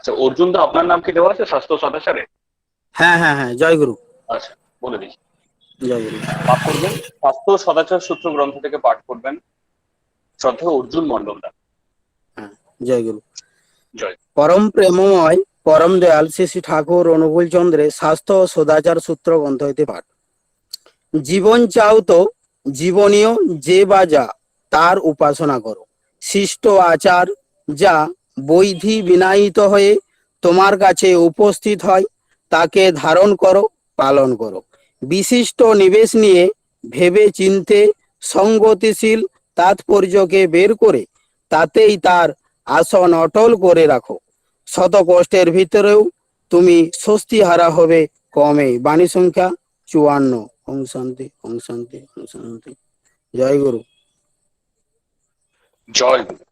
আচ্ছা, অর্জুন দা আপনার নাম কি দেওয়া আছে স্বাস্থ্য সদাচারে? হ্যাঁ হ্যাঁ হ্যাঁ, জয় গুরু। আচ্ছা, বলে দিচ্ছি। জয় গুরু। পাঠ করবেন, স্বাস্থ্য সদাচার সূত্র গ্রন্থ থেকে পাঠ করবেন শ্রদ্ধেয় অর্জুন মন্ডল দা। হ্যাঁ, জয় গুরু। জয়। পরম প্রেমময় পরম দয়াল শ্রী শ্রী ঠাকুর অনুকূল চন্দ্রের স্বাস্থ্য ও সদাচার সূত্র গ্রন্থ হইতে পাঠ। জীবন চাও তো জীবনীয় যে বা যা তার উপাসনা করো। শিষ্ট আচার যা বৈধি বিনায়িত হয়ে তোমার কাছে উপস্থিত হয় তাকে ধারণ করো, পালন করো। বিশিষ্ট নিবেশ নিয়ে ভেবে চিনতে সঙ্গতিশীল তাৎপর্যকে বের করে তাতেই তার আসন অটল করে রাখো। শত কষ্টের ভিতরেও তুমি স্বস্তি হারা হবে কমে। বাণী সংখ্যা 54। ওম শান্তি, ওম শান্তি, ওম শান্তি। জয় গুরু। জয় গুরু।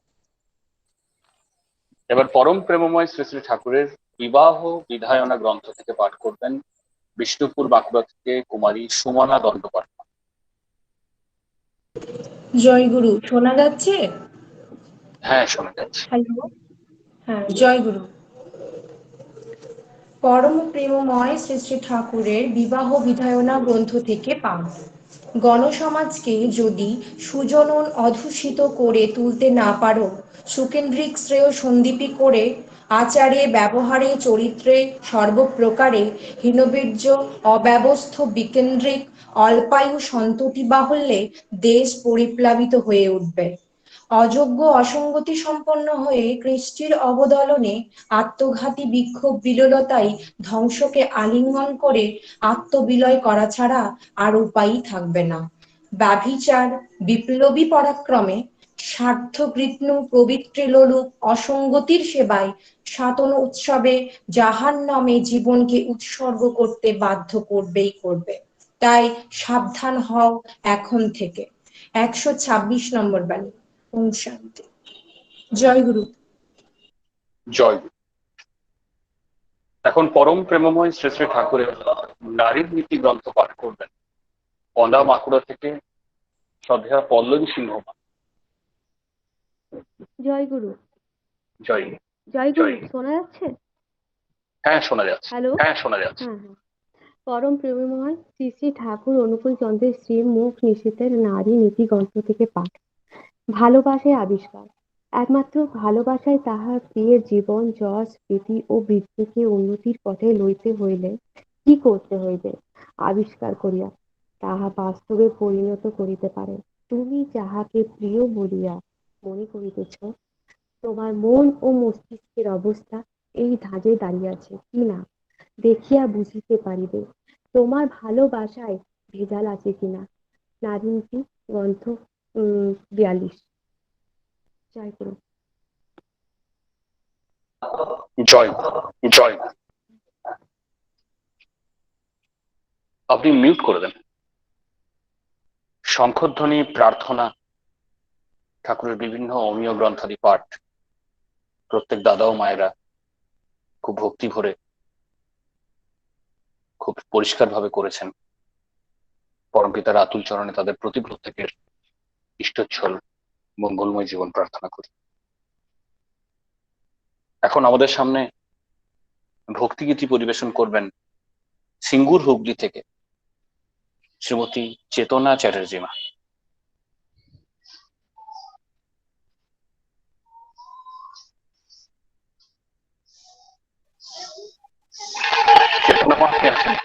এবার পরম প্রেমময় শ্রী শ্রী ঠাকুরের বিবাহ বিধায়না গ্রন্থ থেকে পাঠ করবেন বিষ্ণুপুর বাঁকুড়া থেকে কুমারী সুমনা দণ্ডপাঠক। জয় গুরু, শোনা যাচ্ছে? হ্যাঁ, শোনা যাচ্ছে। হ্যালো। হ্যাঁ, জয় গুরু। পরম প্রেমময় শ্রী শ্রী ঠাকুরের বিবাহ বিধায়না গ্রন্থ থেকে পাঠ। গণসমাজকে যদি সুজনন অধুষিত করে তুলতে না পারো, সুকেন্দ্রিক শ্রেয় সন্দীপী করে আচারে ব্যবহারে চরিত্রে সর্বপ্রকারে হীনবীর্য অব্যবস্থ বিকেন্দ্রিক অল্পায়ু সন্ততি বাহুল্যে দেশ পরিপ্লাবিত হয়ে উঠবে। অযোগ্য অসঙ্গতি সম্পন্ন হয়ে কৃষ্টির অবদলনে আত্মঘাতী বিক্ষোভ বিললতাই ধ্বংসকে আলিঙ্গন করে আত্মবিলয় করা ছাড়া আর উপায়ই থাকবে না। ব্যভিচার বিপ্লবী পরাক্রমে স্বার্থকৃত্নু পবিত্রিলোলুপ অসঙ্গতির সেবায় সাতন উৎসবে জাহান্নামে জীবনকে উৎসর্গ করতে বাধ্য করবেই করবে। তাই সাবধান হও এখন থেকে। 126 নম্বর বাণী। ওম শান্তি। জয় গুরু। জয় গুরু। এখন পরম প্রেমময় শ্রী শ্রী ঠাকুরের নারীর নীতি গ্রন্থ পাঠ করবেন কন্দা বাঁকুড়া থেকে শ্রদ্ধেয়া পল্লবী সিংহ মা। জয় গুরু। জয়। জয় গুরু, শোনা যাচ্ছে? হ্যাঁ, শোনা যাচ্ছে। হ্যালো। হ্যাঁ, শোনা যাচ্ছে। হ্যাঁ হ্যাঁ। পরম প্রেমময় শ্রী শ্রী ঠাকুর অনুকূল চন্দ্রের শ্রী মুখ নিষেধের নারী নীতি গ্রন্থ থেকে পাঠ। ভালোবাসায় আবিষ্কার। একমাত্র ভালোবাসায় তাহার প্রিয়ের জীবন যশ প্রীতি ও বৃদ্ধিকে উন্নতির পথে লইতে হইলে কি করতে হইবে আবিষ্কার করিয়া তাহা বাস্তবে পরিণত করিতে পারে। তুমি যাহাকে প্রিয় বলিয়া মনে করিতেছ, তোমার মন ও মস্তিষ্কের অবস্থা এই ধাঁজে দাঁড়িয়েছে কিনা দেখিয়া বুঝিতে পারিবে তোমার ভালোবাসায় ভেজাল আছে কিনা। নারী নীতি গ্রন্থ 42। জয় গুরু। জয়। জয়। আপনি মিউট করে দেন। শঙ্খধ্বনি, প্রার্থনা, ঠাকুরের বিভিন্ন অমীয় গ্রন্থাদি পাঠ প্রত্যেক দাদা ও মায়েরা খুব ভক্তি ভরে খুব পরিষ্কার ভাবে করেছেন। পরমপিতার আতুল চরণে তাদের প্রতি প্রত্যেকের ইষ্টচ্ছল মঙ্গলময় জীবন প্রার্থনা করি। এখন আমাদের সামনে ভক্তিগীতি পরিবেশন করবেন সিঙ্গুর হুগলি থেকে শ্রীমতী চেতনা চ্যাটার্জি মা। চেতনা মা কে আছেন?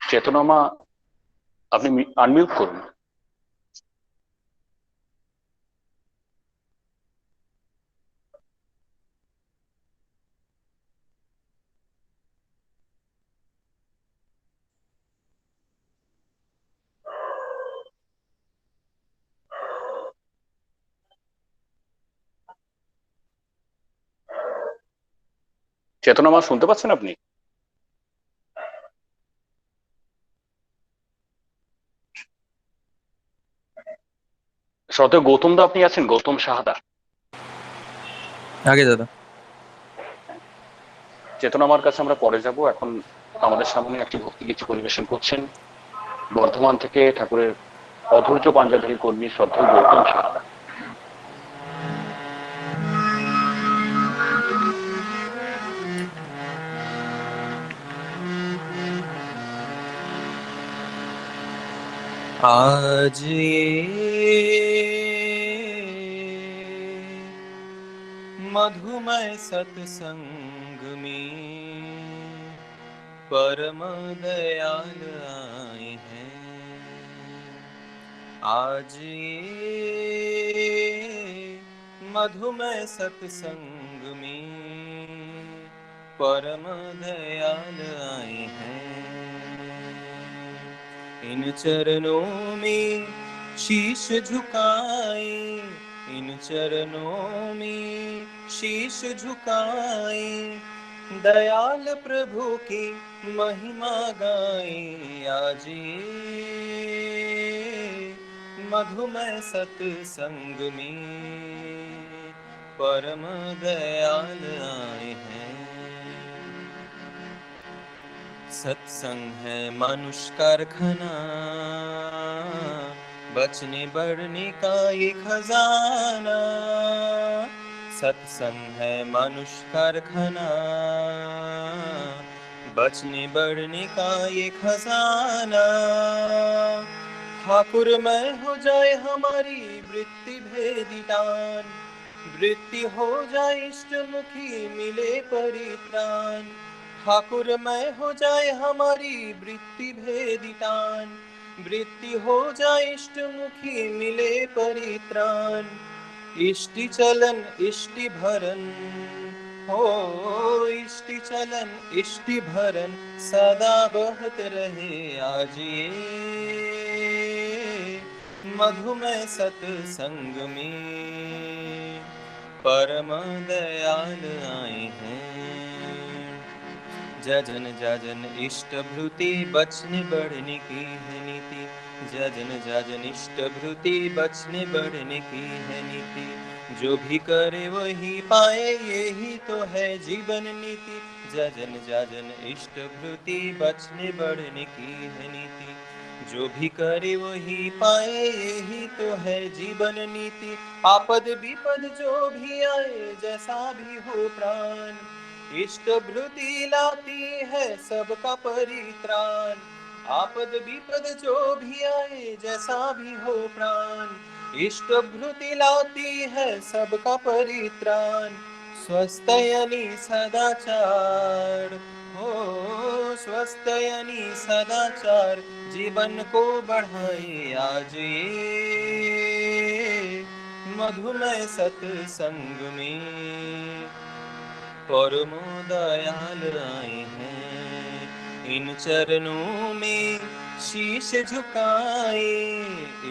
চেতনা মা, আপনি আনমিউট করুন। চেতনা মা, শুনতে পাচ্ছেন আপনি? শ্রদ্ধেয় গৌতম দা আপনি আছেন? গৌতম সাহাদা। আগে দাদা। চেতনা আমার কাছে আমরা পরে যাব। এখন আমাদের সামনে একটি ভক্তিগীতি পরিবেশন করছেন বর্ধমান থেকে ঠাকুরের অধৈর্য পাঞ্জাধারী কর্মী শ্রদ্ধেয় গৌতম সাহাদা। आज ये मधुमय सत्संग में परम दयाल आए हैं। आज ये मधुमय सत्संग में परम दयाल आए हैं। इन चरणों में शीश झुकाए, इन चरणों में शीश झुकाए, दयाल प्रभु की महिमा गाए। आज ये मधुमय सत्संग में परम दयाल आए हैं। सत्संग है मनुष्य कारखाना, बचने बढ़ने का ये खजाना। सत्संग है मनुष्य कारखाना, बचने बढ़ने का ये खजाना। ठाकुर में हो जाए हमारी वृत्ति भेदी टान, वृत्ति हो जाए इष्टमुखी मिले परित्राण। ठाकुर में हो जाए हमारी वृत्ति भेदी टान, वृत्ति हो जाए इष्टमुखी मिले परित्राण। इष्टि चलन इष्टि भरन हो, इष्टि चलन इष्टि भरन सदा बहत रहे। आज ये मधुमय सत्संग में परम दयाल आए हैं। जजन जजन इष्ट भृति बचने बढ़ने की है नीति, जजन जजन इष्ट भृति बचने बढ़ने की है नीति। जो भी करे वही पाए यही तो है जीवन नीति, जजन जजन इष्ट भृति बचने बढ़ने की है नीति। जो भी करे वही पाए यही तो है जीवन नीति। आपद विपद जो भी आए जैसा भी हो प्राण, इष्ट भृति लाती है सबका परित्राण। आपद विपद जो भी आए जैसा भी हो प्राण, इष्ट भृति लाती है सबका परित्राण। स्वस्थयनी सदाचार हो, स्वस्थयनी सदाचार जीवन को बढ़ाए। आज ये मधुमय सत्संग में परम दयाल आए हैं। इन चरणों में शीश झुकाए,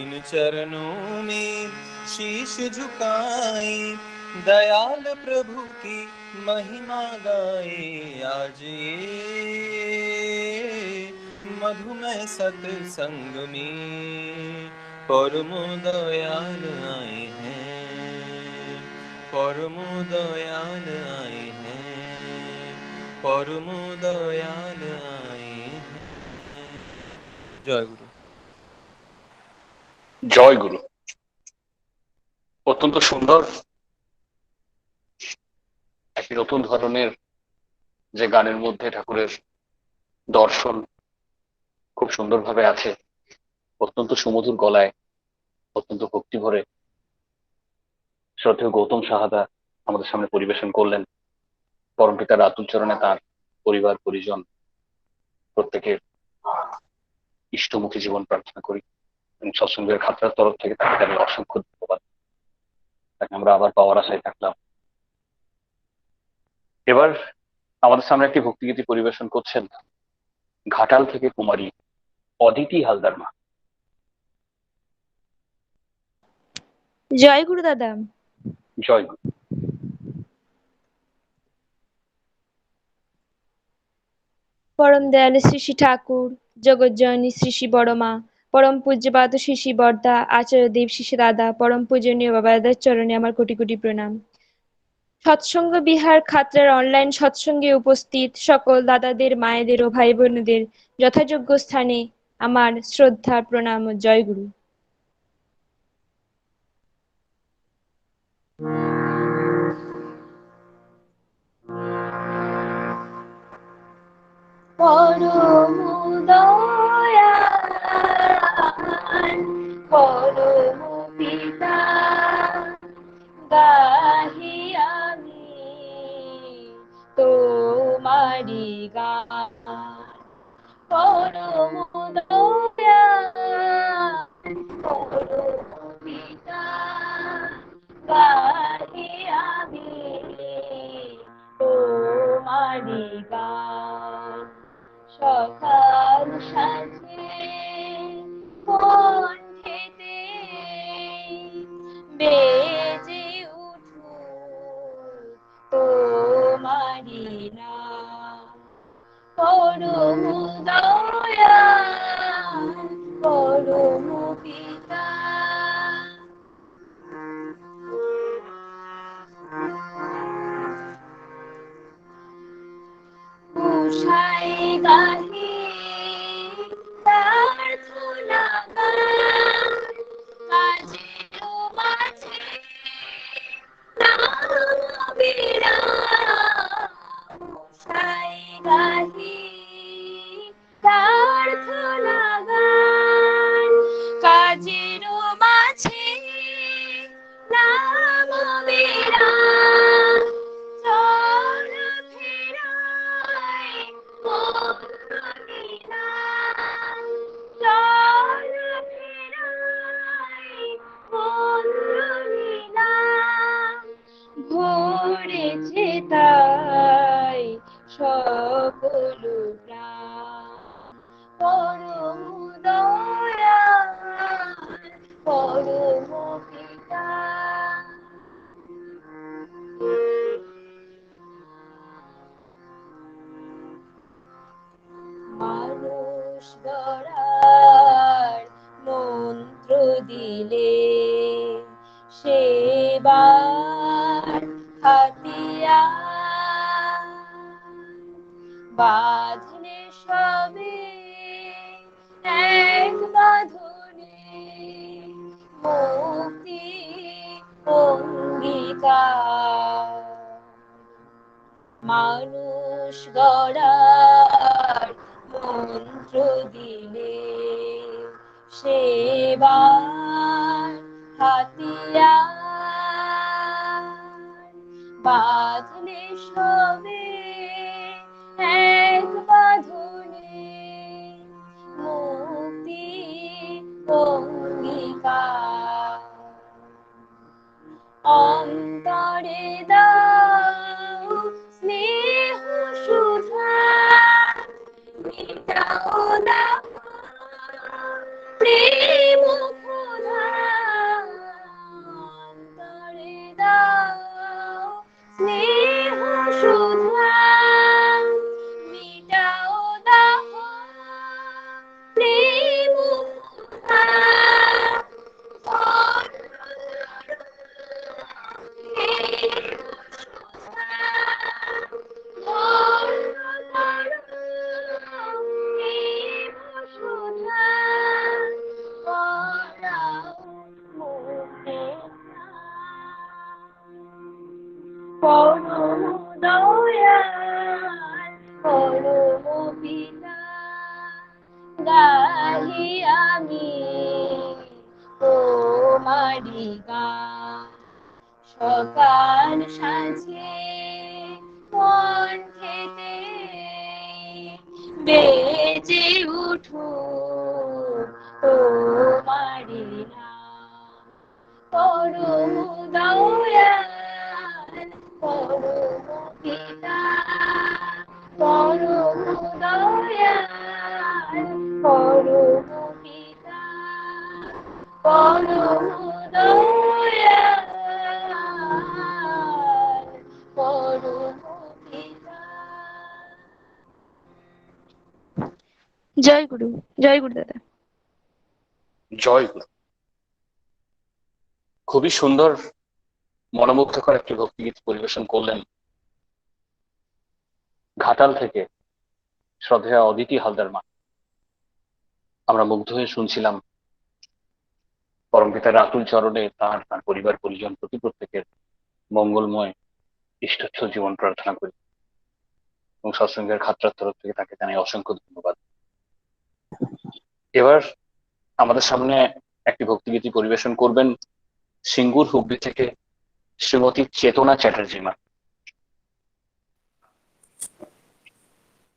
इन चरणों में शीश झुकाए, दयाल प्रभु की महिमा गाए। आज ये मधुमय सत्संग में परम दयाल आए हैं, परम दयाल आए हैं, परम दयाल आए हैं। জয় গুরু। জয় গুরু। অত্যন্ত সুন্দর একটি নতুন ধরনের যে গানের মধ্যে ঠাকুরের দর্শন খুব সুন্দরভাবে আছে, অত্যন্ত সুমধুর গলায়, অত্যন্ত ভক্তি ভরে শ্রদ্ধেয় গৌতম সাহাদা আমাদের সামনে পরিবেশন করলেন। পরমপিতার আতুল চরণে তার পরিবার পরিজন প্রত্যেকের ইষ্টমুখী জীবন প্রার্থনা করি এবং সৎসঙ্গের খাতড়ার তরফ থেকে তাকে জানাই অসংখ্য ধন্যবাদ। তাকে আমরা আবার পাওয়ার আশায় থাকলাম। এবার আমাদের সামনে একটি ভক্তিগীতি পরিবেশন করছেন ঘাটাল থেকে কুমারী অদিতি হালদার মা। জয় গুরু দাদা। জয় গুরু। পরম দয়ালু শ্রী শ্রী ঠাকুর, জগজ্জননী শ্রী শ্রী বড়মা, পরম পূজ্যপাদ শ্রী শ্রী বর্দা, আচার্য দেব শ্রী শ্রী দাদা, পরম পূজনীয় বাবা দাদার চরণে আমার কোটি কোটি প্রণাম। সৎসঙ্গ বিহার খাতড়ার অনলাইন সৎসঙ্গে উপস্থিত সকল দাদাদের, মায়েদের ও ভাই বোনেদের যথাযোগ্য স্থানে আমার শ্রদ্ধা, প্রণাম ও জয়গুরু। পরম দয়াল পরম পিতা গাহি আমি তোমারি গান। পরম দয়াল পরম পিতা গাহি আমি তোমারি গান। সকাল সাঁঝে কণ্ঠেতে বেজে উঠুক তোমারি নাম। পরম দয়াল পরম পিতা উষায় গাহি তার ধুলা গান। কাজের মাঝে নাম বিরাম। উষায় গাহি তার ধুলা গান। কাজের মাঝে নাম বিরাম। চল ফেরাই বন্ধনীনাম। চল ফেরাই বন্ধনীনাম। ভরেছে তাই সকল প্রাণ। পরম দয়াল পরম পিতা মানুষ গড়ার মন্ত্র দিলে সেবার হাতিয়ার। বাঁধলে সবে এক বাঁধনে মুক্তি অঙ্গীকার। মানুষ গড়ার মন্ত্র দিলে সেবার হাতিয়ার। বাঁধলে সবে এক বাঁধনে মুক্তি অঙ্গীকার। অন্তরে দাও স্নেহ সুধা মিটাও দাও প্রেম ক্ষুধা। অন্তরে দাও স্নেহ সুধা মিটাও দাও প্রেম ক্ষুধা। পরম দয়াল পরম পিতা গাহি আমি তোমারি গান। সকাল সাঁঝে কণ্ঠেতে বেজে উঠুক তোমারি নাম। পরম দয়াল পরম পিতা পরম দয়াল পরম পিতা পরম দয়াল পরম পিতা। জয় গুরু, জয় গুরু দাদা। জয় গুরু। খুবই সুন্দর মনোমুগ্ধকর একটি ভক্তিগীত পরিবেশন করলেন ঘাটাল থেকে শ্রদ্ধেয়া অদিতি হালদার মা। আমরা মুগ্ধ হয়ে শুনছিলাম পরমপিতার আতুল চরণে তার তার পরিবার পরিজন প্রত্যেকের মঙ্গলময় ইষ্টচ্ছল জীবন প্রার্থনা করি এবং সৎসঙ্গের খাত্রার তরফ থেকে তাকে জানাই অসংখ্য ধন্যবাদ। এবার আমাদের সামনে একটি ভক্তিগীতি পরিবেশন করবেন সিঙ্গুর হুগলি থেকে শ্রীমতী চেতনা চ্যাটার্জি মা।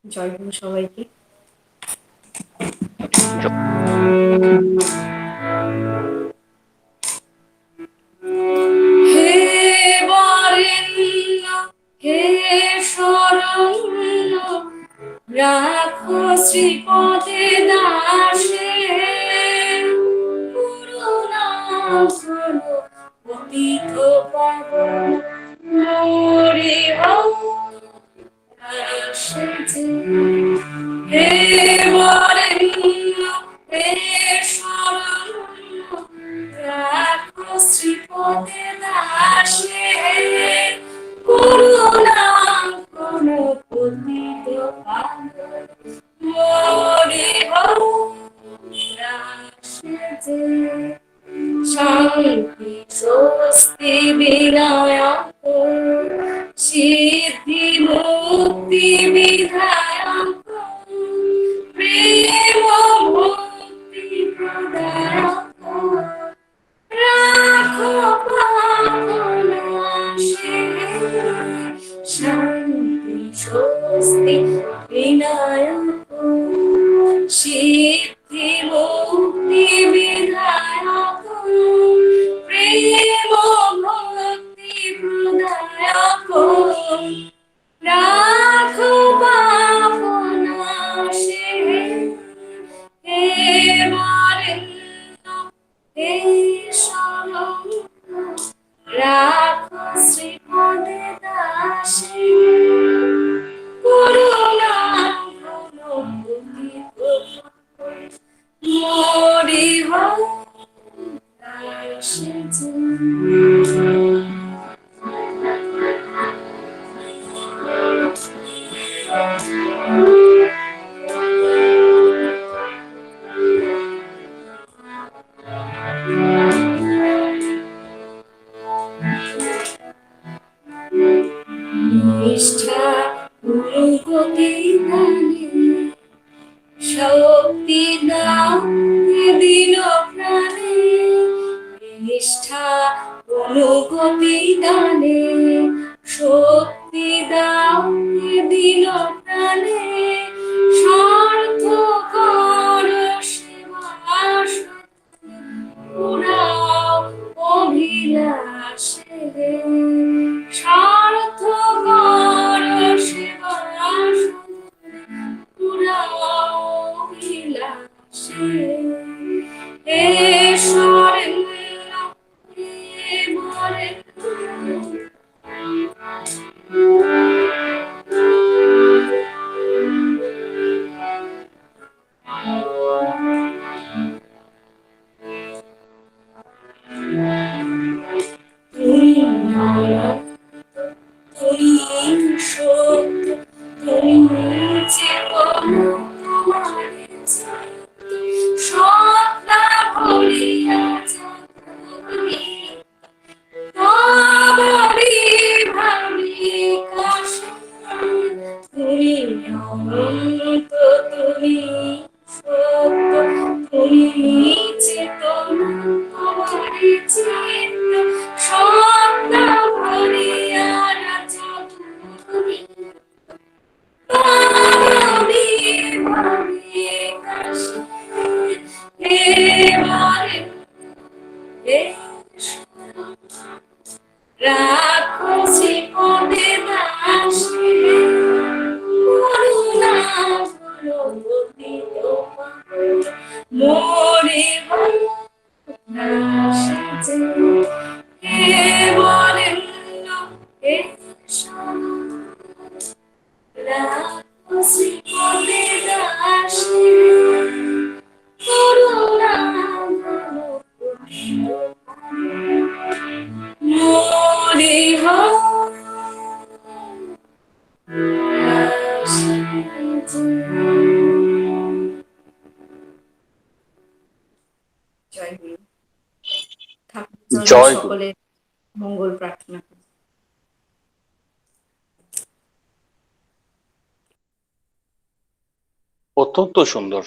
জয় গুরু সবাইকে। হে বরেণ্য হে শরণ্য রাখো শ্রীপদে দাসে করুণা করো পতিত পাবন মোরে হে বরেণ্য হে শরণ্য রাখো শ্রীপদে দাসে করুণা করো পতিত পাবন মোরে শান্তি স্বস্তি বিনায়ক সিদ্ধি মুক্তি বিধায়ক প্রেম ভক্তি প্রদায়ক রাখো পাবনাশে শান্তি স্বস্তি বিনায়ক সিদ্ধি মুক্তি বিধায়ক প্রেম ভক্তি প্রদায়ক রাখো পাবনাশে হে বরেণ্য হে শরণ্য রাখো শ্রীপদে দাসে করুণা করো পতিত মোরে দাসে নিষ্ঠা গুরুগতি দানে শক্তি দাও দিন প্রাণে নিষ্ঠা অনুগতি দানে শক্তি দাও দিন প্রাণে স্বার্থ কর সেবা পুরাও অভিলাষে স্বার্থ কর সেবা পুরাও অভিলাষে হে শরণ্য হে বরেণ্য তুমি নারায়ণ তুমি সত্য তুমি চেতনা তোমারে সত্তা ভরিয়া তুমি ভাবি ভাবি কাশে তুমি অনন্ত তুমি সত্য তুমি চেতনা তোমারে চিত্ত সত্তা ভরিয়া রাজা তুমি ভাবি ভাবি কাশে হে বরেণ্য হে শরণ্য রাখো শ্রীপদে দাসে করুণা করো পতিত পাবন মোরে দাসে হে বরেণ্য হে শরণ্য রাখো শ্রীপদে দাসে করুণা করো পতিত পাবন মোরে জয় গুরু। ঠাকুর চরণে জয় গুরু। সকলের মঙ্গল প্রার্থনা করি। অত্যন্ত সুন্দর,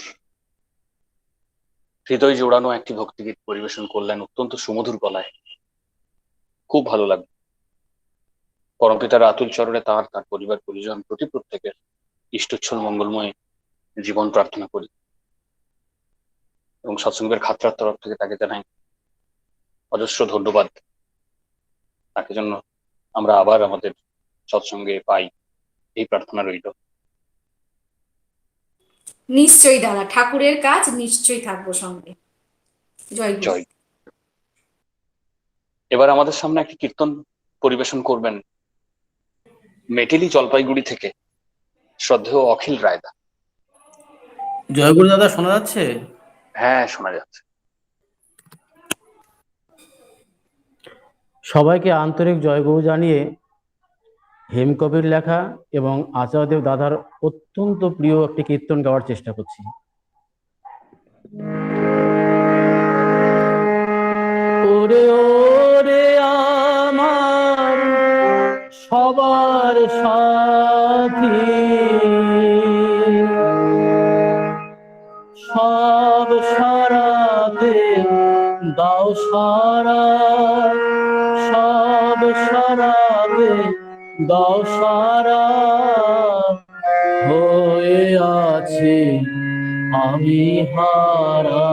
হৃদয় জোড়ানো একটি ভক্তিগীত পরিবেশন করলেন অত্যন্ত সুমধুর গলায়। খুব ভালো লাগলো। পরমপিতার আতুল চরণে তার তার পরিবার পরিজন প্রতি প্রত্যেকের ইষ্টচ্ছল মঙ্গলময় জীবন প্রার্থনা করি এবং সৎসঙ্গের খাতড়ার তরফ থেকে তাকে জানাই অজস্র ধন্যবাদ। তাকে জন্য আমরা আবার আমাদের সৎসঙ্গে পাই, এই প্রার্থনা রইল। নিশ্চয়ই দাদা, ঠাকুরের কাজ নিশ্চয়ই থাকবো সঙ্গে। জয় গুরু। জয়। এবার আমাদের সামনে একটি কীর্তন পরিবেশন করবেন মেটেলি জলপাইগুড়ি থেকে শ্রদ্ধেয় অখিল রায়দা। জয়গুরু দাদা, শোনা যাচ্ছে? হ্যাঁ, শোনা যাচ্ছে। সবাইকে আন্তরিক জয়গুরু জানিয়ে হেমকবির লেখা এবং আচার্যদেব দাদার অত্যন্ত প্রিয় একটি কীর্তন গাওয়ার চেষ্টা করছি। ওরে ওরে আমার সবার সাথী, সব সারাতে দাও সারা, সব সারাতে দাও সারা, হয়ে আছি আমি হারা।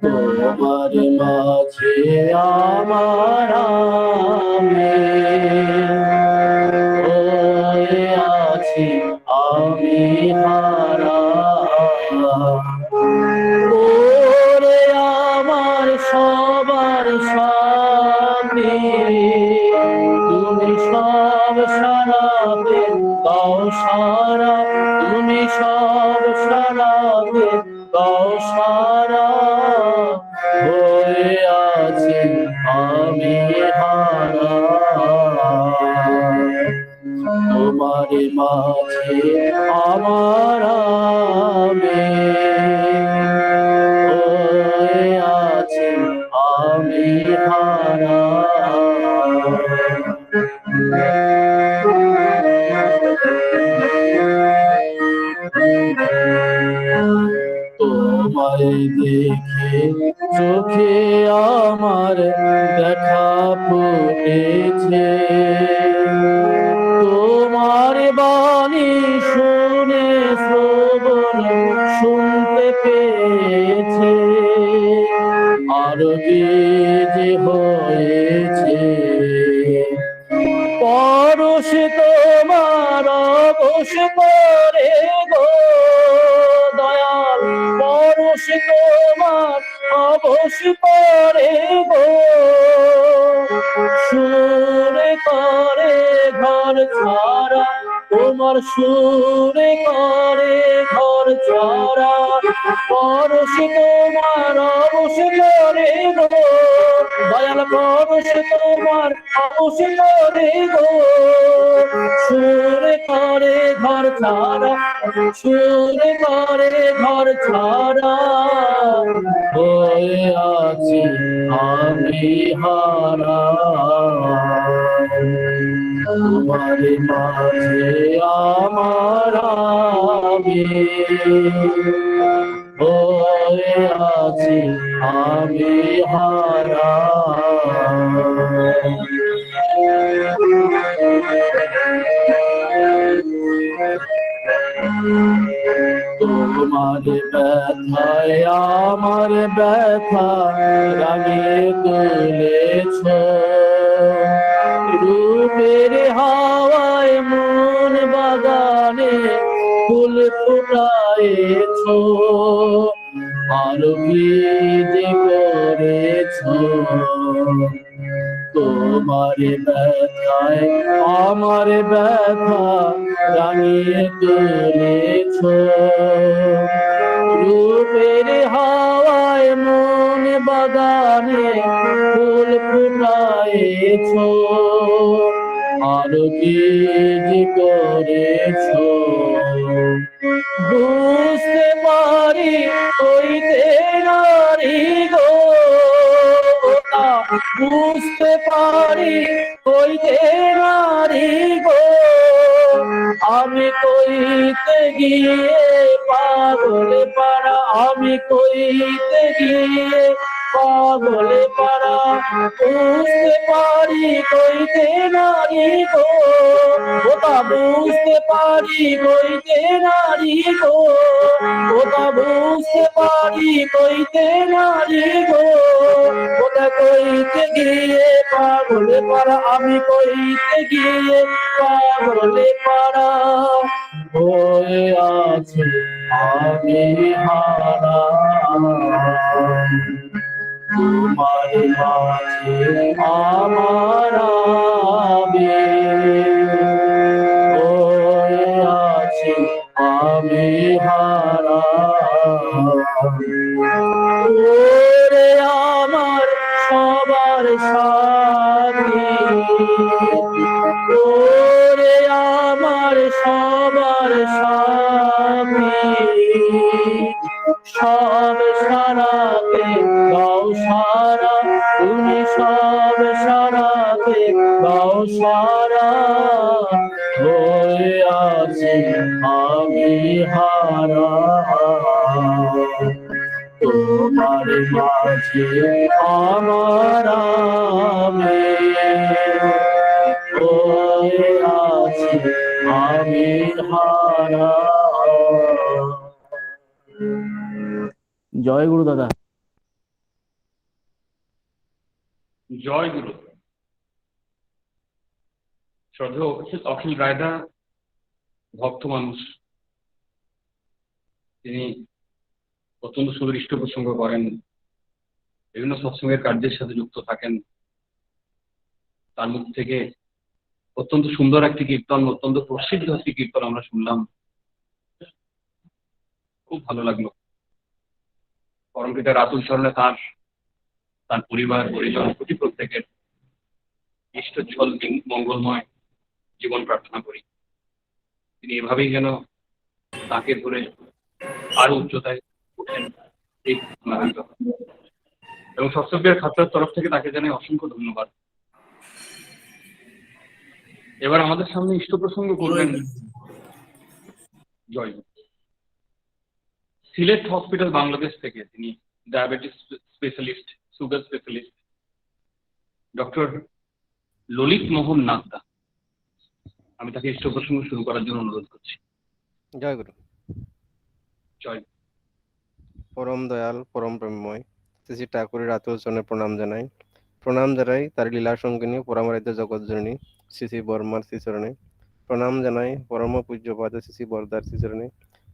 তোমার মাঝে আমার আমি, হয়ে আছি আমি হারা। ওরে আমার সবার সাথী, তুমি সব সারাতে দাও সারা, তুমি সব সারাতে দাও সারা, হয়ে আছি আমি হারা। তোমার মাঝে আমার আমি, হয়ে আছি আমি হারা। তোমায় দেখে চোখে আমার দেখা ফুটেছে, তোমার বাণী শুনে শ্রবণ শুনতে পেয়েছে, আরো যে হয়েছে পরশ তোমার অবশ করে গো দয়াল, পরশ তোমার অবশ করে গো, সুরে করে ঘর ছাড়া, তোমার সুরে করে ঘর ছাড়া, পরশ তোমার অবশ করে গো দয়াল, পরশ তোমার অবশ করে গো, সুরে করে ঘর ছাড়া, সুরে করে ঘর ছাড়া, হয়ে আছি আমি হারা। তোমার মাঝে আমার আমি, হয়ে আছি আমি হারা। তোমার ব্যথায় আমার ব্যথা রাঙিয়ে তুলেছ, রূপের হাওয়ায় মন বাগানে ফুল ফুটায়েছ, আরো কি যে করেছ। তোমার ব্যথায় আমার ব্যথা রাঙিয়ে তুলেছ, রূপ গোলাপের হাওয়ায় মন বাগানে ফুল ফুটায়েছ, আর কি যে করেছ বুঝতে পারি হইতে নারী গো, বুঝতে পারি হইতে নারী গো, আমি কইতে গিয়ে পাগলে পাড়া, আমি কইতে গিয়ে পাগলে পাড়া, বুঝতে পারি কইতে নারী গো, ওটা বুঝতে পারি কইতে নারী গো, ওটা বুঝতে পারি কইতে নারী গো, ওটা কইতে গিয়ে পাগলে পাড়া, আমি কইতে গিয়ে পাগলে পাড়া হয়ে আছে আমি হারা, তোমার মাঝে আমার আমি হয়ে আছি আমি হারা, ওরে আমার সবার সাথী, ওরে আমার সবার সাথী, সব সারাতে গাও সারা, তুমি সব সারাতে গাও সারা, হয়ে আছি আমি হারা, তোমার মাঝে আমার আমি হয়ে আছি আমি হারা। জয় গুরু দাদা। জয় গুরু। শ্রদ্ধেয় অখিল রায়দা ভক্ত মানুষ, তিনি অত্যন্ত সুদৃষ্ট প্রসঙ্গ করেন, বিভিন্ন সৎসঙ্গের কার্যের সাথে যুক্ত থাকেন। তার মুখ থেকে অত্যন্ত সুন্দর একটি কীর্তন, অত্যন্ত প্রসিদ্ধ একটি কীর্তন আমরা শুনলাম, খুব ভালো লাগলো। পরমপিতার আতুল চরণে তার তার পরিবার পরিজন প্রতি প্রত্যেকের ইষ্টচ্ছল মঙ্গলময় জীবন প্রার্থনা করি। তিনি এভাবেই যেন তাকে ধরে আরো উচ্চতায় ওঠেন, এই প্রার্থনা রইল। এবং সৎসঙ্গের খাতার তরফ থেকে তাকে জানাই অসংখ্য ধন্যবাদ। এবার আমাদের সামনে ইষ্ট প্রসঙ্গ করবেন জয় গুরু। সিলেট হসপিটাল বাংলাদেশ থেকে তিনি diabetes specialist, sugar specialist doctor Lalit Mohan Nagda. আমি তাকে ইষ্ট প্রসঙ্গ শুরু করার জন্য অনুরোধ করছি। জয় গুরু। জয়। পরম দয়াল পরম প্রেমময় শ্রী শ্রী ঠাকুরের আতুল চরণে প্রণাম জানাই। প্রণাম জানাই তার লীলা সঙ্গিনী পরমারাধ্য জগৎজননী শ্রী শ্রী বর্মার শ্রীচরণে। প্রণাম জানাই পরম পূজ্যপাদ শ্রী শ্রী বরদার শ্রীচরণে।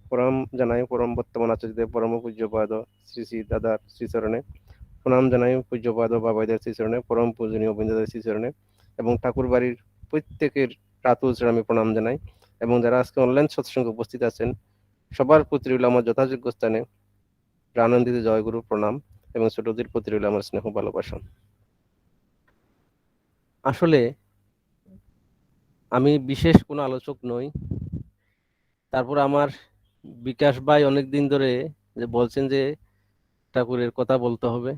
প্রণাম জানাই পরম বর্তমান আচার্যদেব পরম পূজ্যপাদ শ্রী শ্রী দাদার শ্রীচরণে। প্রণাম জানাই পূজ্যপাদ বাবাইদের শ্রীচরণে, পরম পূজনীয় বৃন্দাদের শ্রীচরণে এবং ঠাকুর বাড়ির প্রত্যেকের আতুল চরণে আমি প্রণাম জানাই। এবং যারা আজকে অনলাইন সৎসঙ্গে উপস্থিত আছেন সবার প্রতি রইল আমার যথাযোগ্য স্থানে প্রাণান্দিত জয়গুরু প্রণাম এবং ছোটদের প্রতি রইল আমার স্নেহ ভালোবাসা। আসলে আমি বিশেষ কোনো আলোচক নই, তারপর আমার বিকাশ ভাই অনেকদিন ধরে যে বলছেন যে ঠাকুরের কথা বলতে হবে,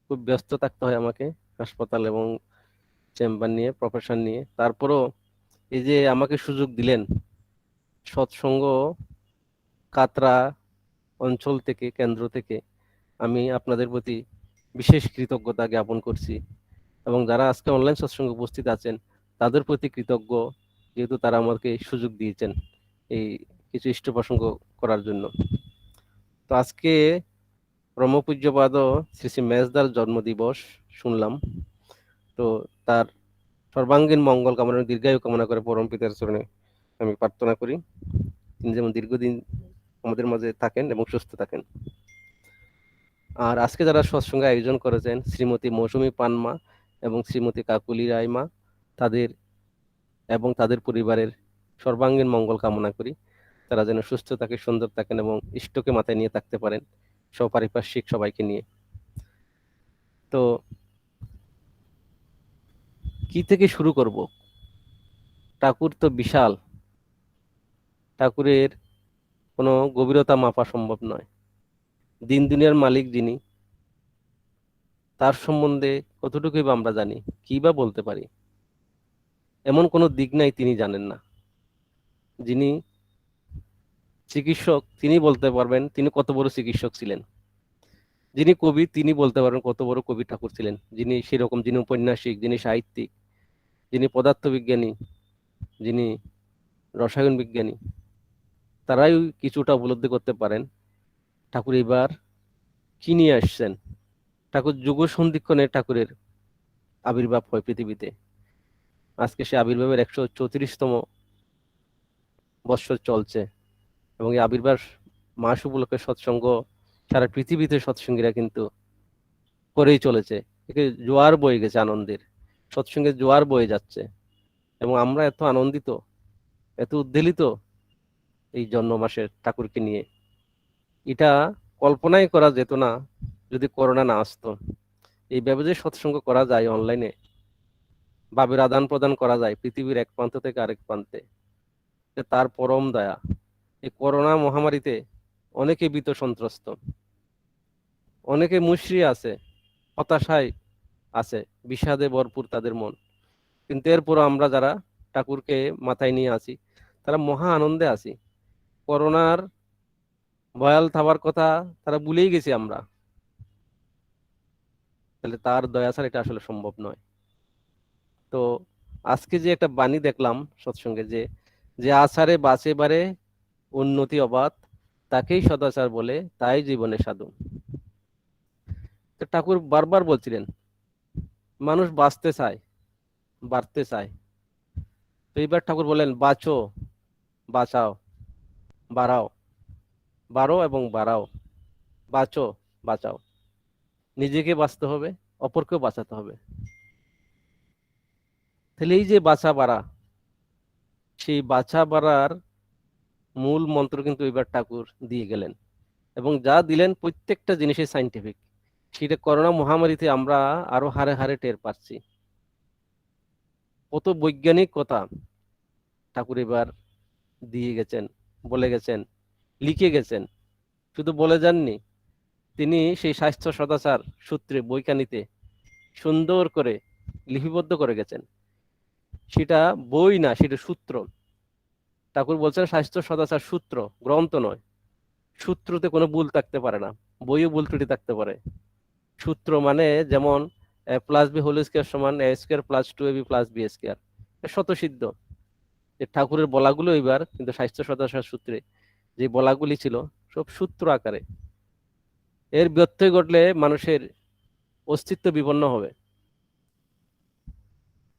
খুব ব্যস্ত থাকতে হয় আমাকে হাসপাতাল এবং চেম্বার নিয়ে, প্রফেশন নিয়ে। তারপরও এই যে আমাকে সুযোগ দিলেন, সৎসঙ্গ কাতরা অঞ্চল থেকে, কেন্দ্র থেকে আমি আপনাদের প্রতি বিশেষ কৃতজ্ঞতা জ্ঞাপন করছি। এবং যারা আজকে অনলাইন সৎসঙ্গে উপস্থিত আছেন তাদের প্রতি কৃতজ্ঞ, যেহেতু তারা আমাকে সুযোগ দিয়েছেন এই কিছু ইষ্ট প্রসঙ্গ করার জন্য। তো আজকে ব্রহ্মপূজ্যপাদ শ্রী শ্রী মেজদার জন্মদিবস শুনলাম, তো তার সর্বাঙ্গীন মঙ্গল কামনা, দীর্ঘায়ু কামনা করে পরম পিতার চরণে আমি প্রার্থনা করি তিনি যেমন দীর্ঘদিন আমাদের মাঝে থাকেন এবং সুস্থ থাকেন। আর আজকে যারা সৎসঙ্গে আয়োজন করেছেন শ্রীমতী মৌসুমী পানমা এবং শ্রীমতী কাকুলি রায়মা, তাদের এবং তাদের পরিবারের সর্বাঙ্গীন মঙ্গল কামনা করি। তারা যেন সুস্থ থাকে, সুন্দর থাকেন এবং ইষ্টকে মাথায় নিয়ে থাকতে পারেন, সপারিপার্শ্বিক সবাইকে নিয়ে। তো কি থেকে শুরু করব? ঠাকুর তো বিশাল, ঠাকুরের কোনো গভীরতা মাপা সম্ভব নয়। দিন দুনিয়ার মালিক যিনি, তার সম্বন্ধে কতটুকুই বা আমরা জানি, কি বা বলতে পারি? এমন কোনো দিক নাই তিনি জানেন না। যিনি চিকিৎসক তিনি বলতে পারবেন তিনি কত বড় চিকিৎসক ছিলেন। যিনি কবি তিনি বলতে পারবেন কত বড় কবি ঠাকুর ছিলেন। যিনি সেরকম, যিনি ঔপন্যাসিক, যিনি সাহিত্যিক, যিনি পদার্থবিজ্ঞানী, যিনি রসায়ন বিজ্ঞানী, তারাই কিছুটা উপলব্ধি করতে পারেন ঠাকুর এবার কি নিয়ে আসছেন। ঠাকুর যুগ সন্ধিক্ষণে ঠাকুরের আবির্ভাব হয় পৃথিবীতে। আজকে সে আবির্ভাবের 134তম বৎসর চলছে এবং এই আবির্ভাব মাস উপলক্ষে সৎসঙ্গ সারা পৃথিবীতে সৎসঙ্গীরা কিন্তু করেই চলেছে। একে জোয়ার বয়ে গেছে আনন্দের, সৎসঙ্গের জোয়ার বয়ে যাচ্ছে এবং আমরা এত আনন্দিত, এত উদ্বেলিত এই জন্ম মাসের ঠাকুরকে নিয়ে। এটা কল্পনাই করা যেত না যদি করোনা না আসতো। এইভাবে যে সৎসঙ্গ করা যায়, অনলাইনে ভাবের আদান প্রদান করা যায় পৃথিবীর এক প্রান্ত থেকে আরেক প্রান্তে, তার পরম দয়া। এই করোনা মহামারীতে অনেকে ভীত সন্ত্রস্ত, অনেকে মুশরি আছে, হতাশায় আছে, বিষাদে ভরপুর তাদের মন। কিন্তু এরপর আমরা যারা ঠাকুরকে মাথায় নিয়ে আছি তারা মহা আনন্দে আছি। করোনার ভয়াল থাবার কথা তারা ভুলেই গেছি আমরা। তাহলে তার দয়া ছাড়া এটা আসলে সম্ভব নয়। তো আজকে যে একটা বাণী দেখলাম সৎসঙ্গে, যে আচারে বাঁচে বারে উন্নতি অবাধ, তাকেই সদাচার বলে, তাই জীবনে সাধু। তো ঠাকুর বারবার বলছিলেন মানুষ বাঁচতে চায়, বাড়তে চায়। তো এইবার ঠাকুর বলেন বাঁচো, বাঁচাও, বাড়াও, বাড়ো এবং বাড়াও, বাঁচো, বাঁচাও। নিজেকে বাঁচতে হবে, অপরকেও বাঁচাতে হবে। তাহলে এই যে বাঁচা বাড়া, সেই বাঁচা বাড়ার মূল মন্ত্র কিন্তু এবার ঠাকুর দিয়ে গেলেন এবং যা দিলেন প্রত্যেকটা জিনিসই সাইন্টিফিক। সেটা করোনা মহামারীতে আমরা আরো হারে হারে টের পাচ্ছি। কত বৈজ্ঞানিক কথা ঠাকুর এবার দিয়ে গেছেন, বলে গেছেন, লিখে গেছেন। শুধু বলে যাননি, তিনি সেই স্বাস্থ্য সদাচার সূত্রে বইখানিতে সুন্দর করে লিপিবদ্ধ করে গেছেন। সেটা বই না, সেটা সূত্র। ঠাকুর বলছেন স্বাস্থ্য সদাচার সূত্র, গ্রন্থ নয়। সূত্রতে কোনো ভুল থাকতে পারে না, বইও ভুল ত্রুটি থাকতে পারে। সূত্র মানে যেমন প্লাস বি হোল স্কয়ার সমান A square plus 2ab plus B square, স্বতঃসিদ্ধ। ঠাকুরের বলাগুলো এবার কিন্তু স্বাস্থ্য সদাচার সূত্রে যে বলাগুলি ছিল সব সূত্র আকারে। এর ব্যত্যয় ঘটলে মানুষের অস্তিত্ব বিপন্ন হবে।